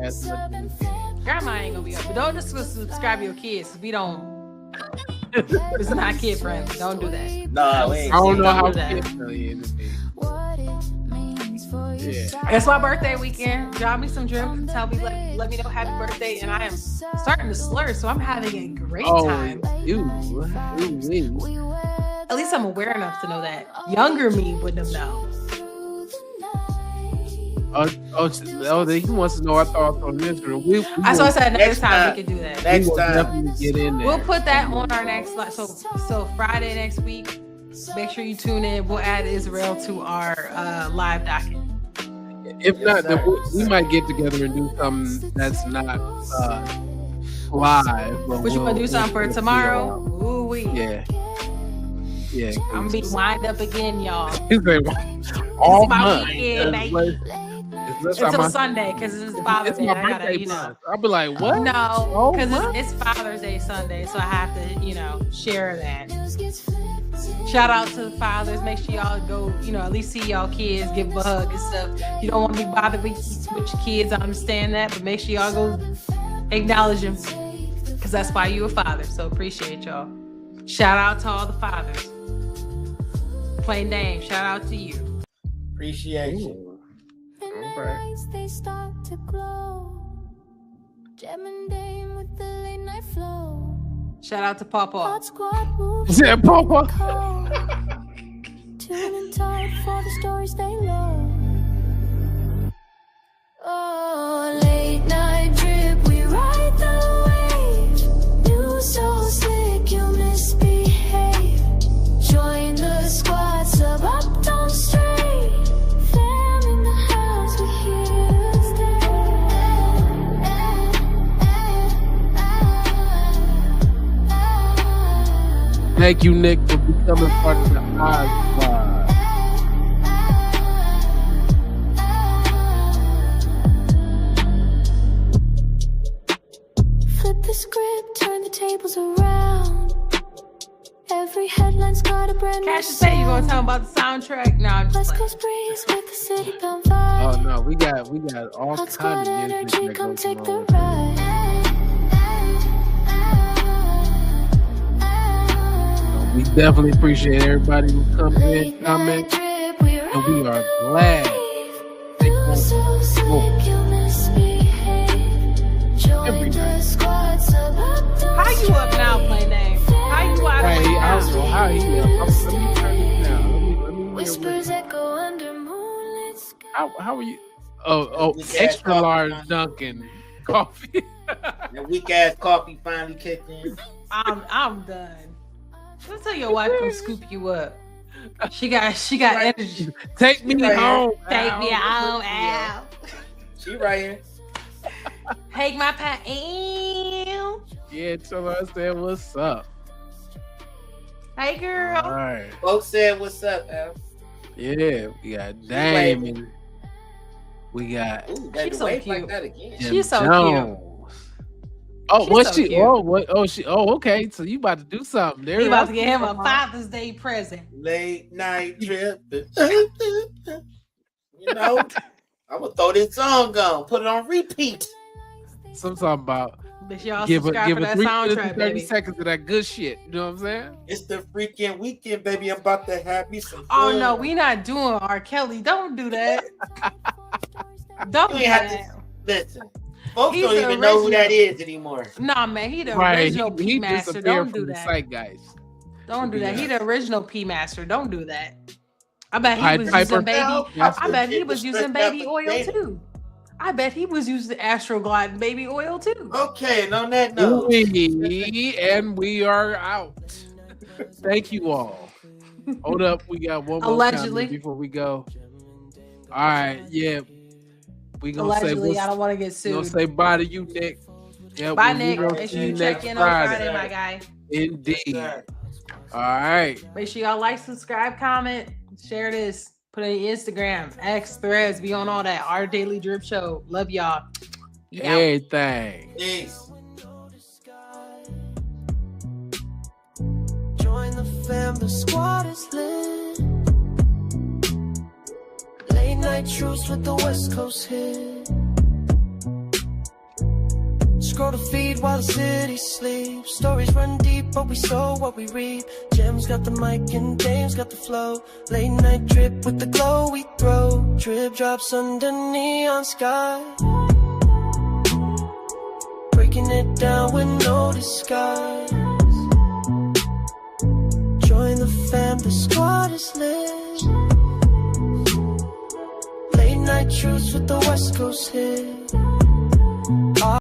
Grandma ain't gonna be up, but don't just subscribe to your kids. We don't. It's not kid friendly. Don't do that. No, I don't know how kid friendly it is. Yeah. It's my birthday weekend. Drop me some drinks and tell me, let me know happy birthday. And I am starting to slur, so I'm having a great time. At least I'm aware enough to know that. Younger me wouldn't have known. He wants to know our thoughts on Israel. I said next time we can do that. Next time, definitely get in there. We'll put that on our next live. So Friday next week. Make sure you tune in. We'll add Israel to our live docket. If not, then we might get together and do something that's not live. But you want to do something for tomorrow? Ooh, yeah. I'm gonna be wind up again, y'all. All it's my month. weekend, baby. Until Sunday, because it's Father's Day. I gotta, I'll be like, what? No, because it's Father's Day Sunday, so I have to, share that. Shout out to the fathers. Make sure y'all go, at least see y'all kids, give them a hug and stuff. You don't want to be bothered with your kids. I understand that, but make sure y'all go acknowledge them, because that's why you a father. So appreciate y'all. Shout out to all the fathers. Plain Dame, shout out to you. Appreciate you. They start to glow. Gem and Dame with the late night flow. Shout out to Pawpaw. Yeah, Pawpaw. Tuning tight for the stories they love. Oh, late night drip, we ride the wave. You so slick, you misbehave. Join the squad, sub up, don't stray. Thank you, Nick, for becoming part of the Oz Squad. Flip the script, turn the tables around. Every headline's got a brand new Cash say you gonna tell them about the soundtrack? No, I'm just West Coast breeze with the city bound vibe. Oh no, we got all Hot kinds squad of energy, music. come take the ride. We definitely appreciate everybody who comes in, comment, and we are glad. How you up now, Plain Name? How you out? I don't know how he up. Let me turn this down. Let me Whispers echo under moonlit sky. how are you? Oh, extra large Dunkin' coffee. That weak ass coffee finally kicked in. I'm done. Let's tell your wife come scoop you up. She got energy. Take me home. Take me home, Al. She right here. Take my pan. Yeah, tell her I said what's up. Hey, girl. All right. Folks said what's up, Al. Yeah, we got Dame and we got. Ooh, she's so cute. Like that again. Gem She's so Jonez. cute. Oh, She's what's so she? cute. Oh, what? Oh, she. Oh, okay. So you about to do something? There. You about to get him a Father's Day present. Late night trip. I'm gonna throw this song on, put it on repeat. So I'm talking about. But y'all Give subscribe it for that 3 soundtrack, minutes and 30 baby. seconds of that good shit. You know what I'm saying? It's the freaking weekend, baby. I'm about to have me some Oh fun. no, we not doing R. Kelly. Don't do that. Don't do You ain't have that. to listen. Folks He's don't the even know who that original. is anymore. Nah, man, he the Right, original P he master. disappeared Don't do from the that. zeitgeist. Don't do To that. be He the original P master. Don't do that. I bet he Pied was Piper. using baby. Yes, I bet he Get the was using stressed baby out oil potato. too. I bet he was using Astroglide baby oil too. Okay, and on that note, we are out. Thank you all. Hold up, we got one more Allegedly. comment before we go. All right, yeah. We gonna Allegedly, say I don't want to get we gonna sued. say bye to you, Nick. Yeah, Bye, we Nick. gonna Make see sure you you check next in on Friday, my guy. Indeed. All right. Make sure y'all like, subscribe, comment, share this, put it on your Instagram, X, Threads, be on all that. Our Daily Drip Show. Love y'all. We out. Everything. peace. Join the fam, the squad is lit. Late night truce with the West Coast hit. Scroll the feed while the city sleeps. Stories run deep, but we sow what we reap. Gem's got the mic and Dame's got the flow. Late night drip with the glow we throw. Drip drops under neon sky. Breaking it down with no disguise. Join the fam, the squad is lit. Late night truce with the West Coast hit.